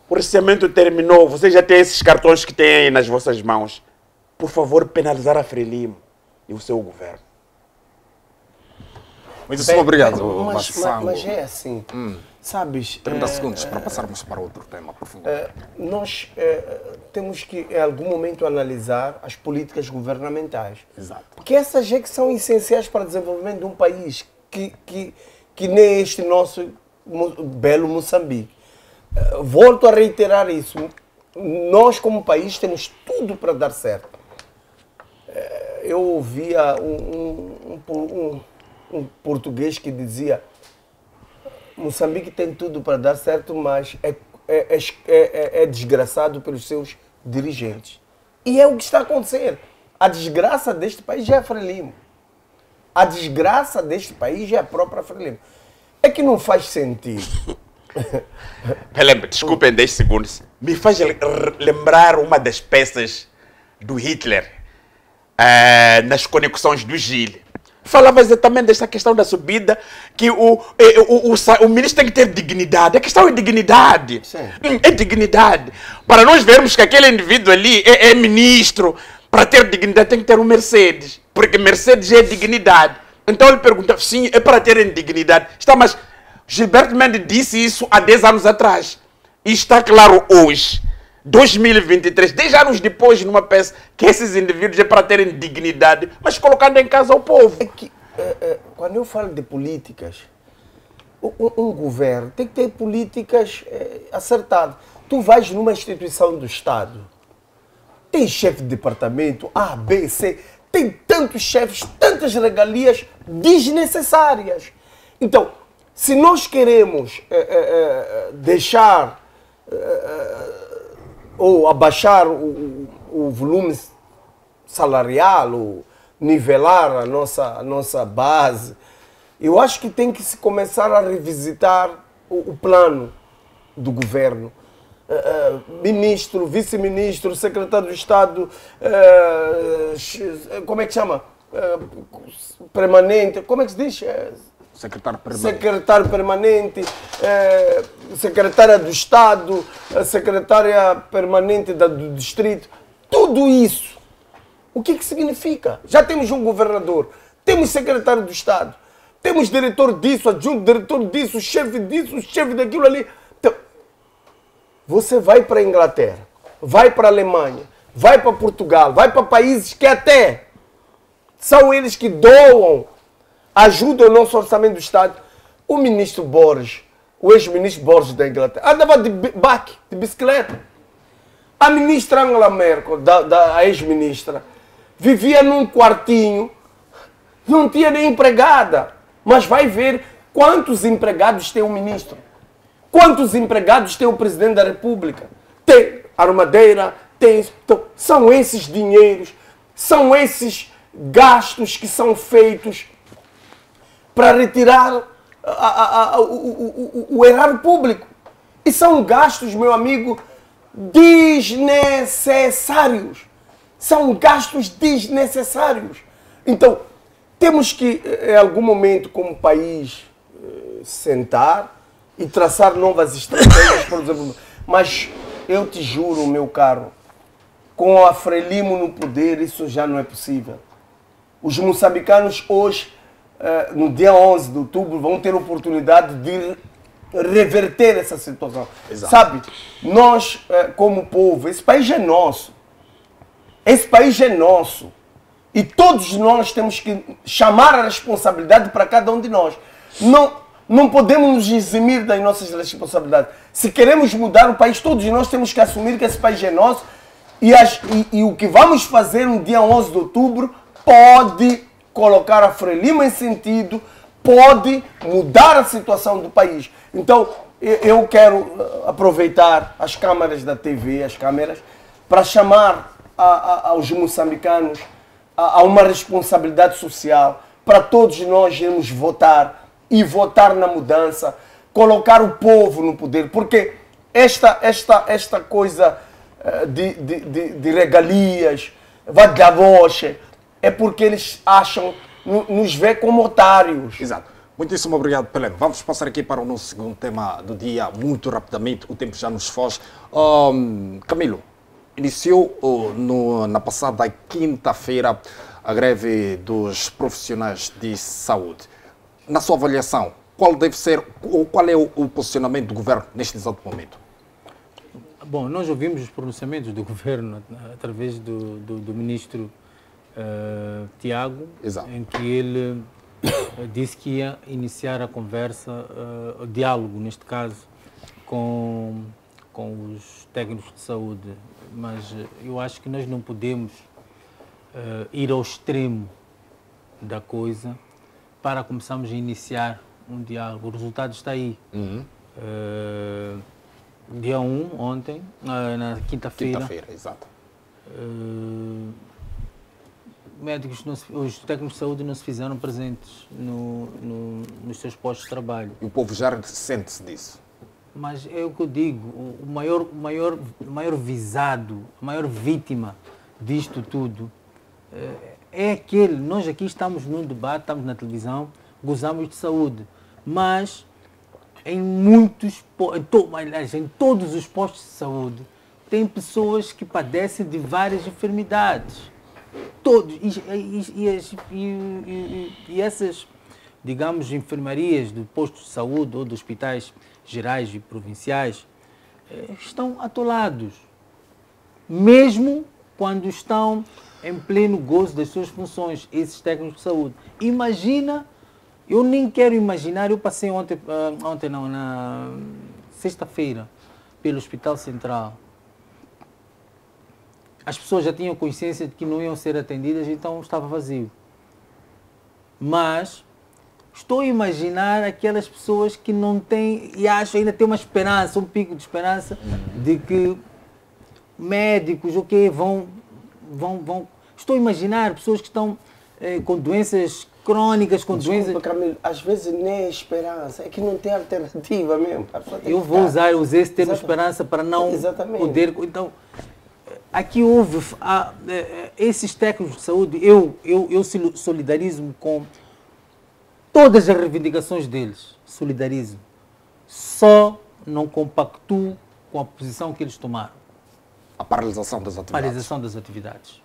o orçamento terminou, vocês já têm esses cartões que têm aí nas vossas mãos. Por favor, penalizar a Frelimo e o seu governo. Muitíssimo obrigado, Massango. Mas é assim, sabes... 30 segundos para passarmos para outro tema profundo. Nós temos que, em algum momento, analisar as políticas governamentais. Exato. Porque essas é que são essenciais para o desenvolvimento de um país que nem este nosso belo Moçambique. Volto a reiterar isso. Nós, como país, temos tudo para dar certo. Eu ouvia um português que dizia: Moçambique tem tudo para dar certo, mas é desgraçado pelos seus dirigentes. E é o que está a acontecer. A desgraça deste país é a Frelimo. A desgraça deste país é a própria Frelimo. É que não faz sentido. Desculpem 10 segundos. Me faz lembrar uma das peças do Hitler nas conexões do Gil. Falava exatamente dessa questão da subida, que o ministro tem que ter dignidade. A questão é dignidade. É dignidade. Para nós vermos que aquele indivíduo ali é ministro, para ter dignidade tem que ter um Mercedes. Porque Mercedes é dignidade. Então ele pergunta, sim, é para terem dignidade. Mas Gilberto Mendes disse isso há 10 anos atrás. E está claro hoje, 2023, 10 anos depois, numa peça, que esses indivíduos é para terem dignidade, mas colocando em casa o povo. É que, quando eu falo de políticas, um governo tem que ter políticas acertadas. Tu vais numa instituição do Estado, tem chefe de departamento, A, B, C, tem tantos chefes, tantas regalias desnecessárias. Então, se nós queremos deixar ou abaixar o volume salarial, ou nivelar a nossa base, eu acho que tem que se começar a revisitar o plano do governo. Ministro, vice-ministro, secretário de Estado, como é que chama? Permanente, como é que se diz? secretário permanente, secretário permanente, secretária do Estado, secretária permanente do distrito, tudo isso. O que significa? Já temos um governador, temos secretário do Estado, temos diretor disso, adjunto diretor disso, chefe daquilo ali. Então, você vai para a Inglaterra, vai para a Alemanha, vai para Portugal, vai para países que até são eles que doam, ajudam o nosso orçamento do Estado. O ministro Borges, o ex-ministro Borges da Inglaterra, andava de bike, de bicicleta. A ministra Angela Merkel, a ex-ministra, vivia num quartinho, não tinha nem empregada. Mas vai ver quantos empregados tem o ministro. Quantos empregados tem o presidente da República. Tem armadeira, tem... Então, são esses dinheiros, são esses gastos que são feitos para retirar o erário público. E são gastos, meu amigo, desnecessários. São gastos desnecessários. Então, temos que, em algum momento, como país, sentar e traçar novas estratégias para o desenvolvimento. Mas eu te juro, meu caro, com a Frelimo no poder, isso já não é possível. Os moçambicanos hoje, no dia 11 de outubro, vão ter a oportunidade de reverter essa situação. Exato. Sabe, nós, como povo, esse país é nosso. Esse país é nosso. E todos nós temos que chamar a responsabilidade para cada um de nós. Não podemos nos eximir das nossas responsabilidades. Se queremos mudar o país, todos nós temos que assumir que esse país é nosso. E o que vamos fazer no dia 11 de outubro pode colocar a Frelimo em sentido, pode mudar a situação do país. Então, eu quero aproveitar as câmaras da TV, as câmeras, para chamar aos moçambicanos a uma responsabilidade social, para todos nós irmos votar e votar na mudança, colocar o povo no poder, porque esta coisa de regalias, vadavoche, é porque eles acham, nos vê como otários. Exato. Muitíssimo obrigado, Pelé. Vamos passar aqui para o nosso segundo tema do dia, muito rapidamente, o tempo já nos foge. Camilo, iniciou na passada quinta-feira a greve dos profissionais de saúde. Na sua avaliação, qual deve ser, ou qual é o posicionamento do governo neste exato momento? Bom, nós ouvimos os pronunciamentos do governo através do ministro Tiago, Exato. em que ele disse que ia iniciar a conversa, o diálogo, neste caso, com os técnicos de saúde. Mas eu acho que nós não podemos ir ao extremo da coisa para começarmos a iniciar um diálogo. O resultado está aí. Dia 1, ontem, na quinta-feira. Quinta-feira, exato. Os técnicos de saúde não se fizeram presentes nos seus postos de trabalho. E o povo já sente-se disso. Mas é o que eu digo, o maior visado, a maior vítima disto tudo é aquele. Nós aqui estamos num debate, estamos na televisão, gozamos de saúde, mas em todos os postos de saúde tem pessoas que padecem de várias enfermidades. Todos. E essas, digamos, enfermarias de postos de saúde ou de hospitais gerais e provinciais estão atolados, mesmo quando estão em pleno gozo das suas funções, esses técnicos de saúde. Imagina, eu nem quero imaginar, eu passei na sexta-feira, pelo Hospital Central. As pessoas já tinham consciência de que não iam ser atendidas, então estava vazio. Mas estou a imaginar aquelas pessoas que não têm, e acho ainda tem uma esperança, um pico de esperança, de que médicos, vão. Estou a imaginar pessoas que estão com doenças crônicas, com doenças... Camilo, às vezes nem é esperança, é que não tem alternativa mesmo. Eu usei esse termo esperança para não poder... Então, aqui houve esses técnicos de saúde, eu solidarizo-me com todas as reivindicações deles, solidarizo. Só não compactuo com a posição que eles tomaram. A paralisação das atividades. Paralisação das atividades.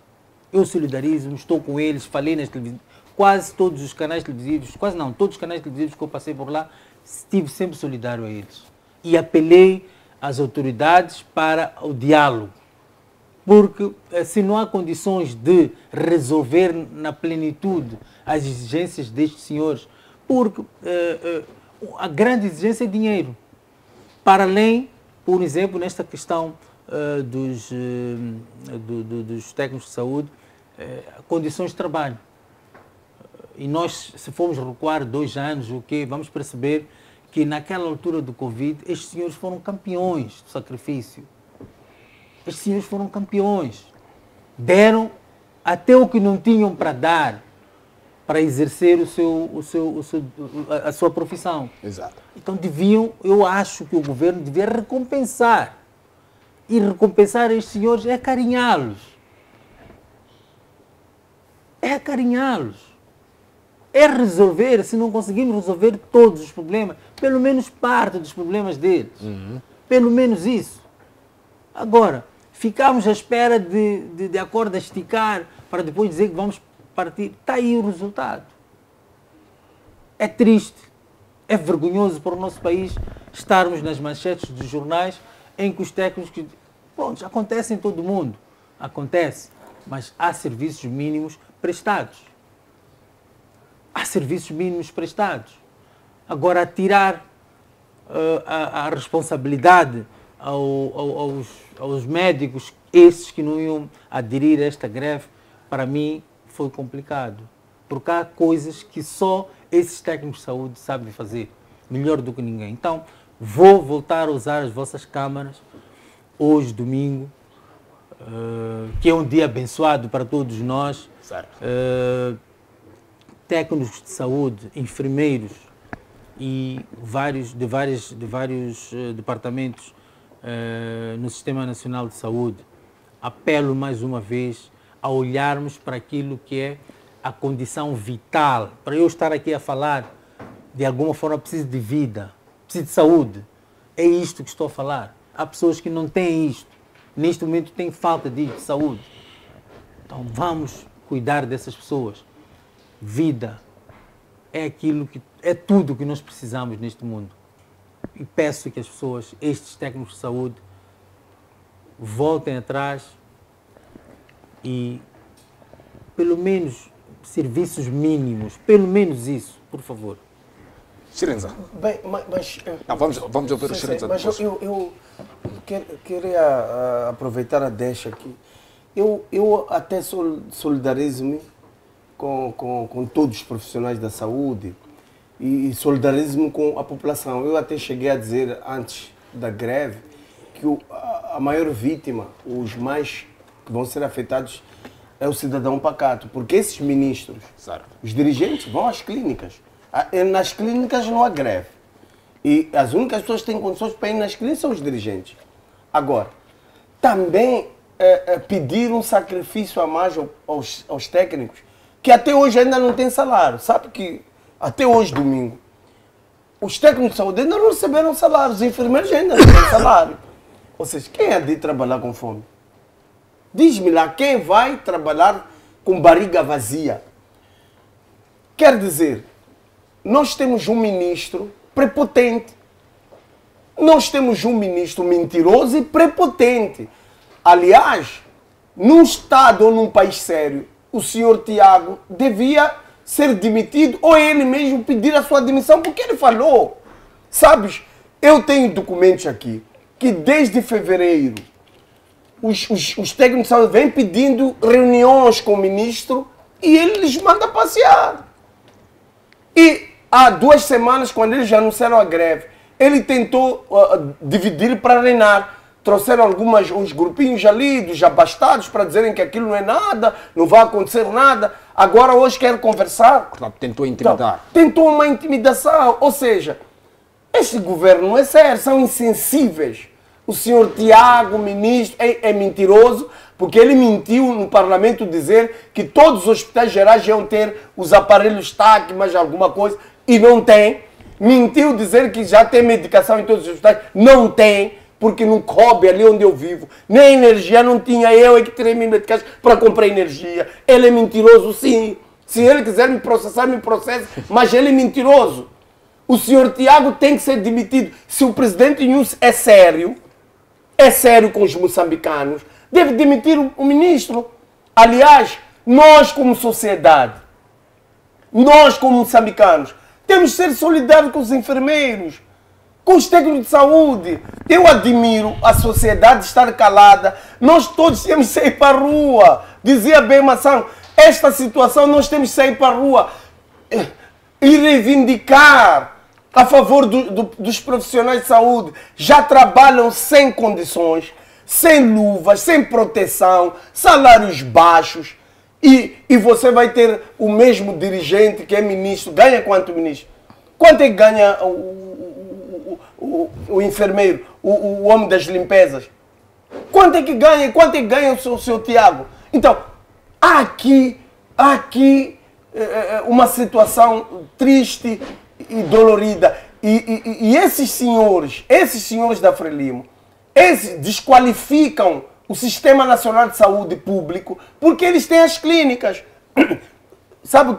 Eu solidarizo, estou com eles, falei nas televisões, quase todos os canais televisivos, quase não, todos os canais televisivos que eu passei por lá, estive sempre solidário a eles. E apelei às autoridades para o diálogo. Porque se não há condições de resolver na plenitude as exigências destes senhores, porque a grande exigência é dinheiro. Para além, por exemplo, nesta questão dos técnicos de saúde, condições de trabalho. E nós, se formos recuar 2 anos, vamos perceber que naquela altura do Covid, estes senhores foram campeões do sacrifício. Estes senhores foram campeões. Deram até o que não tinham para dar, para exercer a sua profissão. Exato. Então eu acho que o governo devia recompensar. E recompensar estes senhores é acarinhá-los. É acarinhá-los. É resolver, se não conseguimos resolver todos os problemas, pelo menos parte dos problemas deles. Pelo menos isso. Agora, ficamos à espera de a corda esticar para depois dizer que vamos partir. Está aí o resultado. É triste, é vergonhoso para o nosso país estarmos nas manchetes dos jornais em que os técnicos... Bom, acontece em todo o mundo. Acontece. Mas há serviços mínimos prestados. Há serviços mínimos prestados. Agora, tirar a responsabilidade aos médicos, esses que não iam aderir a esta greve, para mim foi complicado. Porque há coisas que só esses técnicos de saúde sabem fazer, melhor do que ninguém. Então, vou voltar a usar as vossas câmaras, hoje, domingo, que é um dia abençoado para todos nós. Certo. Técnicos de saúde, enfermeiros e de vários departamentos no Sistema Nacional de Saúde. Apelo mais uma vez a olharmos para aquilo que é a condição vital. Para eu estar aqui a falar, de alguma forma, preciso de vida, preciso de saúde. É isto que estou a falar. Há pessoas que não têm isto. Neste momento têm falta de saúde. Então vamos cuidar dessas pessoas. Vida é tudo que nós precisamos neste mundo. E peço que as pessoas, estes técnicos de saúde, voltem atrás e, pelo menos, serviços mínimos, pelo menos isso, por favor. Xirenza. Bem, mas não, vamos ouvir o Xirenza depois. Mas eu queria aproveitar a deixa aqui. Eu até solidarizo-me com todos os profissionais da saúde e solidarizo-me com a população. Eu até cheguei a dizer, antes da greve, que a maior vítima, os mais que vão ser afetados, é o cidadão pacato. Porque esses ministros, certo, os dirigentes, vão às clínicas. Nas clínicas não há greve. E as únicas pessoas que têm condições para ir nas clínicas são os dirigentes. Agora, também pedir um sacrifício a mais aos técnicos, que até hoje ainda não têm salário. Sabe que até hoje, domingo, os técnicos de saúde ainda não receberam salário, os enfermeiros ainda não têm salário. Ou seja, quem é de trabalhar com fome? Diz-me lá, quem vai trabalhar com barriga vazia? Quer dizer, nós temos um ministro prepotente. Nós temos um ministro mentiroso e prepotente. Aliás, num Estado ou num país sério, o senhor Tiago devia ser demitido ou ele mesmo pedir a sua demissão, porque ele falou. Sabes, eu tenho documentos aqui que desde fevereiro os técnicos de saúde vêm pedindo reuniões com o ministro e ele lhes manda passear. E há 2 semanas, quando eles já anunciaram a greve, ele tentou dividir para reinar. Trouxeram uns grupinhos ali, dos abastados, para dizerem que aquilo não é nada, não vai acontecer nada. Agora, hoje, quer conversar. Portanto, tentou intimidar. Então, tentou uma intimidação. Ou seja, este governo não é sério, são insensíveis. O senhor Tiago, ministro, é mentiroso, porque ele mentiu no Parlamento dizer que todos os hospitais gerais iam ter os aparelhos TAC, mais alguma coisa, e não tem. Mentiu dizer que já tem medicação em todos os hospitais. Não tem, porque não coube ali onde eu vivo. Nem energia não tinha, eu é que tirei minha medicação para comprar energia. Ele é mentiroso, sim. Se ele quiser me processar, me processa, mas ele é mentiroso. O senhor Tiago tem que ser demitido. Se o presidente Nunes é sério com os moçambicanos, deve demitir o ministro. Aliás, nós como sociedade, nós como moçambicanos, temos que ser solidários com os enfermeiros, com os técnicos de saúde. Eu admiro a sociedade estar calada. Nós todos temos que sair para a rua. Dizia bem Mação, esta situação nós temos que sair para a rua e reivindicar a favor dos profissionais de saúde. Já trabalham sem condições, sem luvas, sem proteção, salários baixos. E você vai ter o mesmo dirigente que é ministro. Ganha quanto ministro? Quanto é que ganha o enfermeiro, o homem das limpezas? Quanto é que ganha? Quanto é que ganha o seu Tiago? Então, há aqui uma situação triste e dolorida. E esses senhores da Frelimo, eles desqualificam o Sistema Nacional de Saúde Público porque eles têm as clínicas. Sabe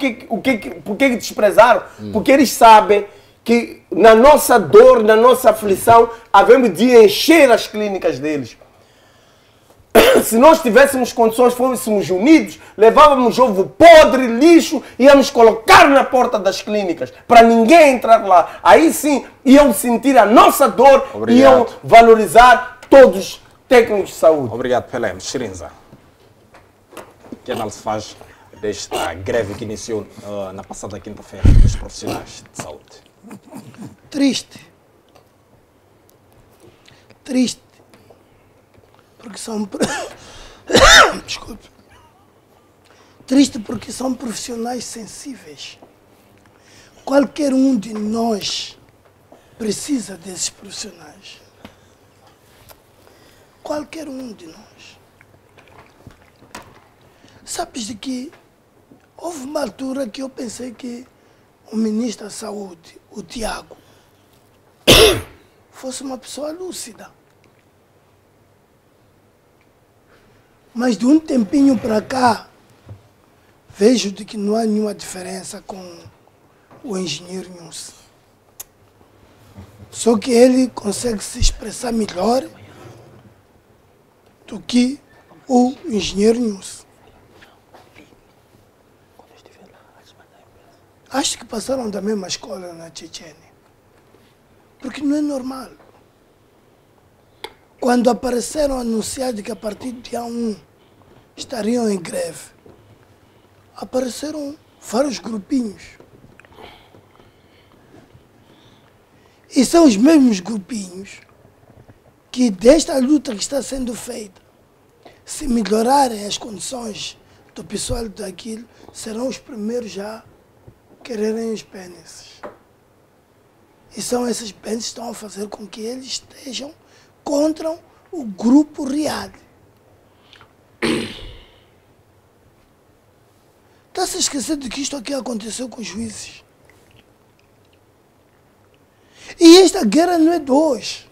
por que desprezaram? Porque eles sabem que na nossa dor, na nossa aflição, havemos de encher as clínicas deles. Se nós tivéssemos condições, fôssemos unidos, levávamos ovo podre, lixo, íamos colocar na porta das clínicas, para ninguém entrar lá. Aí sim, iam sentir a nossa dor, iam valorizar todos os técnicos de saúde. Obrigado, Pelé. Shirinza, que análise faz desta greve que iniciou na passada quinta-feira dos profissionais de saúde? Triste. Triste. Porque são... Desculpe. Triste porque são profissionais sensíveis. Qualquer um de nós precisa desses profissionais. Qualquer um de nós. Sabes de que houve uma altura que eu pensei que o ministro da Saúde, o Tiago, fosse uma pessoa lúcida. Mas de um tempinho para cá, vejo de que não há nenhuma diferença com o engenheiro Nunes. Só que ele consegue se expressar melhor do que o engenheiro Nunes. Acho que passaram da mesma escola na Chechênia. Porque não é normal. Quando apareceram anunciados que a partir do dia 1 estariam em greve, apareceram vários grupinhos. E são os mesmos grupinhos que desta luta que está sendo feita, se melhorarem as condições do pessoal daquilo, serão os primeiros já quererem os pênis. E são esses pênis que estão a fazer com que eles estejam contra o grupo real. Está-se a esquecer de que isto aqui aconteceu com os juízes. E esta guerra não é de hoje.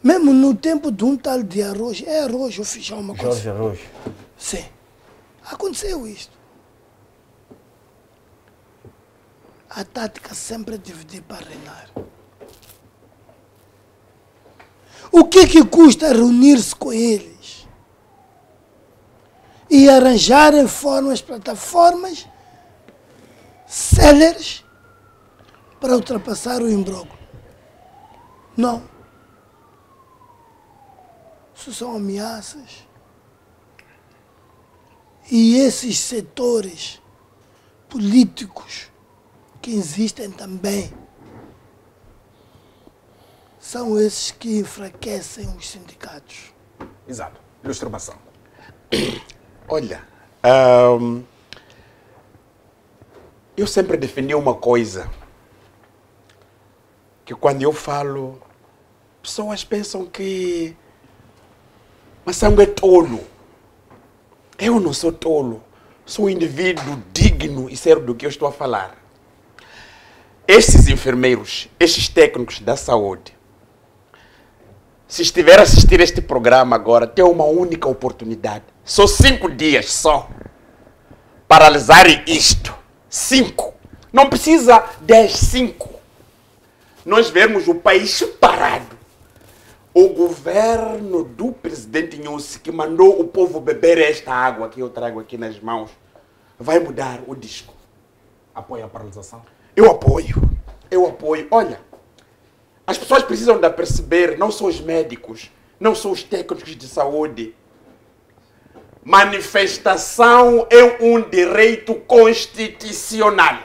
Mesmo no tempo de um tal de Arroz, é Arroz ou Feijão, uma coisa. Jorge Arroz. Sim. Aconteceu isto. A tática sempre é dividir para reinar. O que custa reunir-se com eles e arranjarem formas, plataformas céleres para ultrapassar o imbróglio? Não. Isso são ameaças. E esses setores políticos que existem também são esses que enfraquecem os sindicatos. Exato. Ilustração. Olha, eu sempre defendi uma coisa, que quando eu falo, pessoas pensam que Maçango é tolo. Eu não sou tolo, sou um indivíduo digno digno e sério do que eu estou a falar. Estes enfermeiros, estes técnicos da saúde, se estiver a assistir este programa agora, tem uma única oportunidade. Só 5 dias só. Paralisarem isto. 5. Não precisa 10, 5. Nós vemos o país parado. O governo do presidente Nyusi, que mandou o povo beber esta água que eu trago aqui nas mãos, vai mudar o disco. Apoia a paralisação? Eu apoio. Eu apoio. Olha, as pessoas precisam de perceber, não são os médicos, não são os técnicos de saúde. Manifestação é um direito constitucional.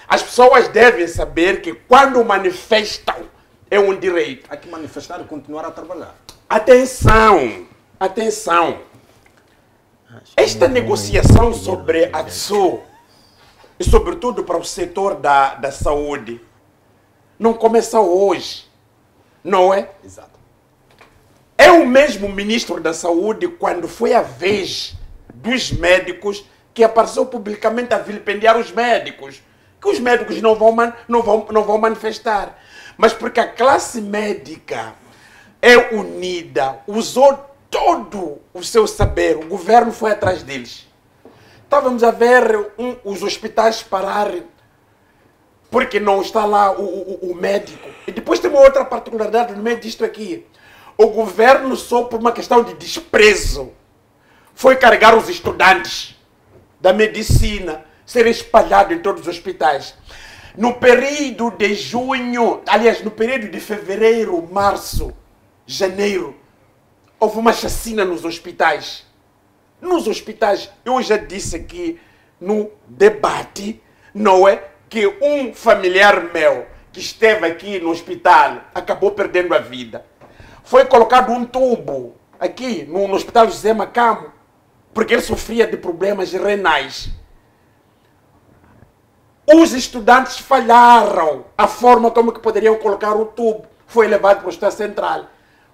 As pessoas devem saber que quando manifestam é um direito. Há que manifestar e continuar a trabalhar. Atenção, atenção. Esta negociação sobre a TSU, e sobretudo para o setor da saúde, não começa hoje, não é? Exato. É o mesmo ministro da Saúde, quando foi a vez dos médicos, que apareceu publicamente a vilipendiar os médicos. Que os médicos não vão manifestar. Mas porque a classe médica é unida, usou todo o seu saber, o governo foi atrás deles. Estávamos a ver os hospitais pararem, porque não está lá o médico. E depois tem uma outra particularidade no meio disto aqui. O governo, só por uma questão de desprezo, foi carregar os estudantes da medicina, serem espalhados em todos os hospitais. No período de junho, aliás, no período de fevereiro, março, janeiro, houve uma chacina nos hospitais. Nos hospitais, eu já disse aqui no debate, não é? Que um familiar meu que esteve aqui no hospital acabou perdendo a vida. Foi colocado um tubo aqui no hospital José Macamo, porque ele sofria de problemas renais. Os estudantes falharam a forma como que poderiam colocar o tubo. Foi levado para o hospital central.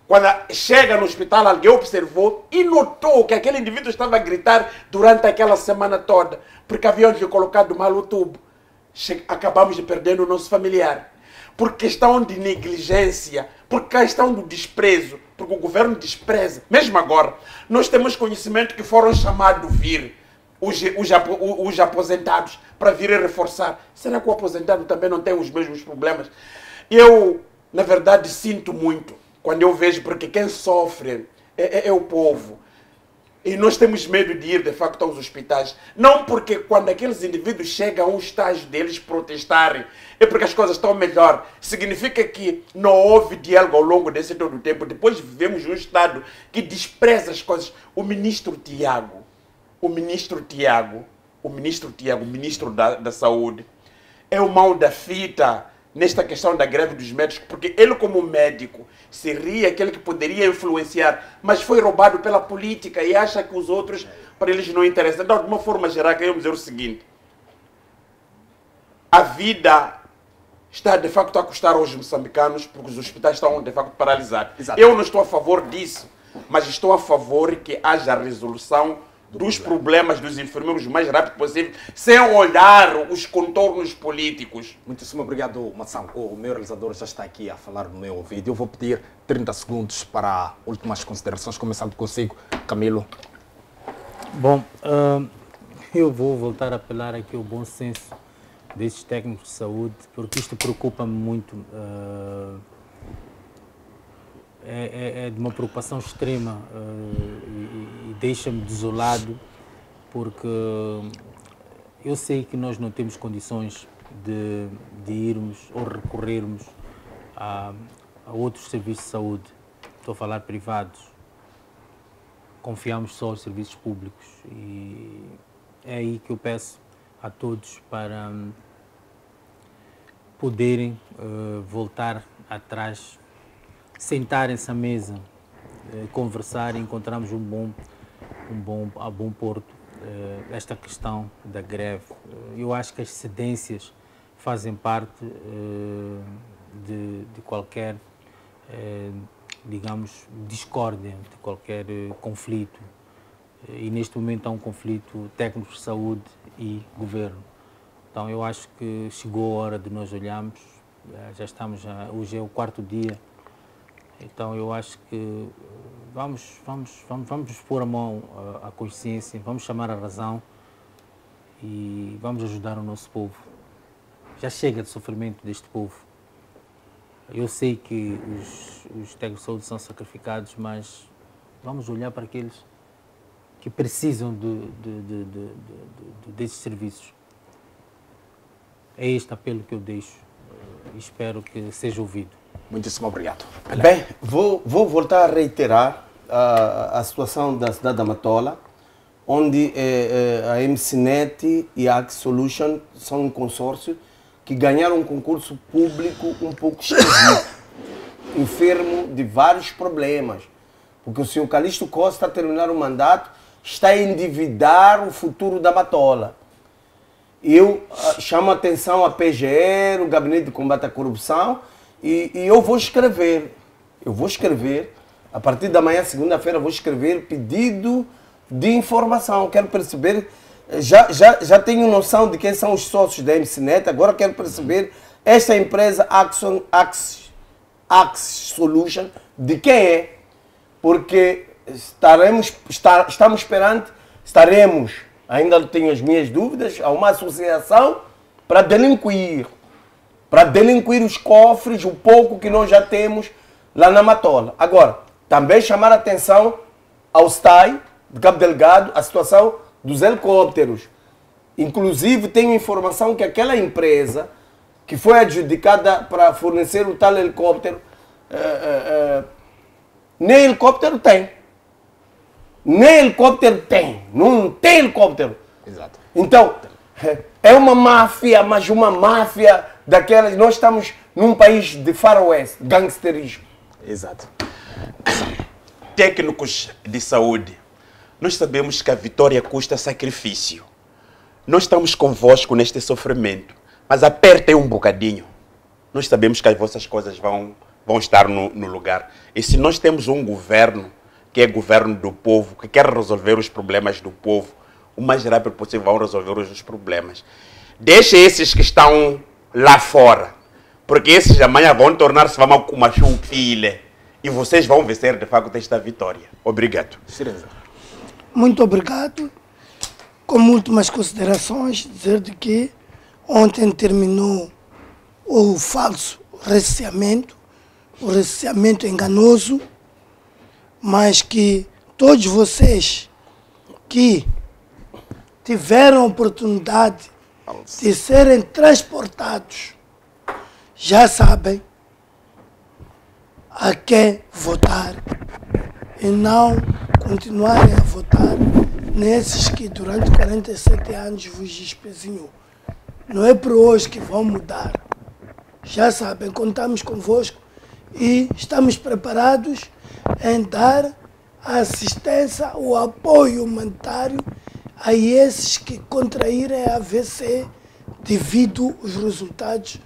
Quando chega no hospital, alguém observou e notou que aquele indivíduo estava a gritar durante aquela semana toda, porque haviam lhe colocado mal o tubo. Acabamos de perder o nosso familiar. Por questão de negligência, por questão do desprezo, porque o governo despreza. Mesmo agora, nós temos conhecimento que foram chamados vir os aposentados para virem reforçar. Será que o aposentado também não tem os mesmos problemas? Eu, na verdade, sinto muito quando eu vejo, porque quem sofre é o povo. E nós temos medo de ir, de facto, aos hospitais. Não porque quando aqueles indivíduos chegam a um estágio deles protestarem, é porque as coisas estão melhor. Significa que não houve diálogo ao longo desse todo o tempo. Depois vivemos um Estado que despreza as coisas. O ministro da Saúde, é o mal da fita nesta questão da greve dos médicos, porque ele, como médico, seria aquele que poderia influenciar, mas foi roubado pela política e acha que os outros, para eles não interessam. Então, de uma forma geral, queremos dizer o seguinte: a vida está, de facto, a custar aos moçambicanos, porque os hospitais estão, de facto, paralisados. Exato. Eu não estou a favor disso, mas estou a favor que haja resolução dos problemas dos enfermeiros o mais rápido possível, sem olhar os contornos políticos. Muitíssimo obrigado, Massam. O meu realizador já está aqui a falar no meu ouvido. Eu vou pedir 30 segundos para últimas considerações, começando consigo, Camilo. Bom, eu vou voltar a apelar aqui ao bom senso desses técnicos de saúde, porque isto preocupa-me muito. É de uma preocupação extrema e deixa-me desolado, porque eu sei que nós não temos condições de irmos ou recorrermos a outros serviços de saúde. Estou a falar privados. Confiamos só aos serviços públicos e é aí que eu peço a todos para poderem voltar atrás, sentarem-se à mesa, conversar e encontrarmos a bom porto esta questão da greve. Eu acho que as cedências fazem parte de qualquer, digamos, discórdia, de qualquer conflito. E neste momento há um conflito técnico de saúde e governo. Então eu acho que chegou a hora de nós olharmos, já estamos, hoje é o 4º dia, então eu acho que vamos pôr a mão à consciência, vamos chamar a razão e vamos ajudar o nosso povo. Já chega de sofrimento deste povo. Eu sei que os técnicos de saúde são sacrificados, mas vamos olhar para aqueles que precisam desses serviços. É este apelo que eu deixo e espero que seja ouvido. Muitíssimo obrigado. Bem, vou voltar a reiterar a situação da cidade da Matola, onde a MCNet e a Axe Solution são um consórcio que ganharam um concurso público um pouco esquisito, enfermo de vários problemas, porque o senhor Calixto Costa, a terminar o mandato, está a endividar o futuro da Matola. Eu chamo a atenção à PGR, o Gabinete de Combate à Corrupção, e eu vou escrever, a partir da manhã, segunda-feira, vou escrever pedido de informação. Quero perceber, já tenho noção de quem são os sócios da MCNet, agora quero perceber esta empresa Axe Solution, de quem é, porque estaremos, ainda tenho as minhas dúvidas, a uma associação para delinquir os cofres, o pouco que nós já temos lá na Matola. Agora, também chamar a atenção ao STAI de Cabo Delgado, a situação dos helicópteros. Inclusive, tenho informação que aquela empresa que foi adjudicada para fornecer o tal helicóptero, nem helicóptero tem. Não tem helicóptero. Exato. Então, é uma máfia, mas uma máfia daquelas. Nós estamos num país de faroeste, gangsterismo. Exato. Técnicos de saúde, nós sabemos que a vitória custa sacrifício. Nós estamos convosco neste sofrimento, mas apertem um bocadinho. Nós sabemos que as vossas coisas vão estar no lugar. E se nós temos um governo que é governo do povo, que quer resolver os problemas do povo, o mais rápido possível vão resolver os problemas. Deixe esses que estão lá fora, porque esses amanhã vão tornar-se com uma chupilha e vocês vão vencer de facto esta vitória. Obrigado. Muito obrigado. Como últimas considerações, dizer de que ontem terminou o falso recenseamento, o recenseamento enganoso, mas que todos vocês que tiveram a oportunidade de serem transportados já sabem a quem votar e não continuarem a votar nesses que durante 47 anos vos espezinhou. Não é por hoje que vão mudar. Já sabem, contamos convosco e estamos preparados em dar a assistência, o apoio humanitário a esses que contraírem a AVC devido aos resultados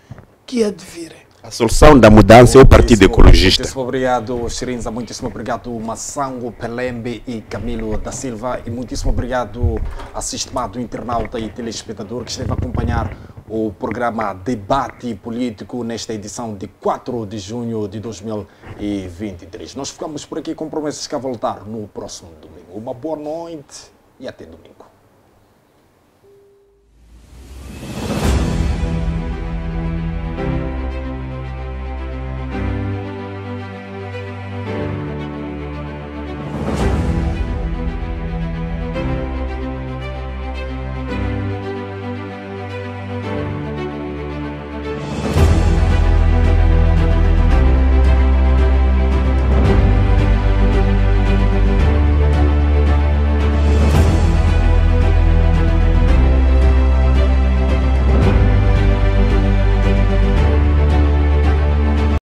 que advirem. A solução da mudança é o Partido Ecologista. Muitíssimo obrigado, Xirinza. Muitíssimo obrigado, Massango, Pelembe e Camilo da Silva. E muitíssimo obrigado, estimado internauta e telespectador que esteve a acompanhar o programa Debate Político nesta edição de 4 de junho de 2023. Nós ficamos por aqui com promessas que a voltar no próximo domingo. Uma boa noite e até domingo.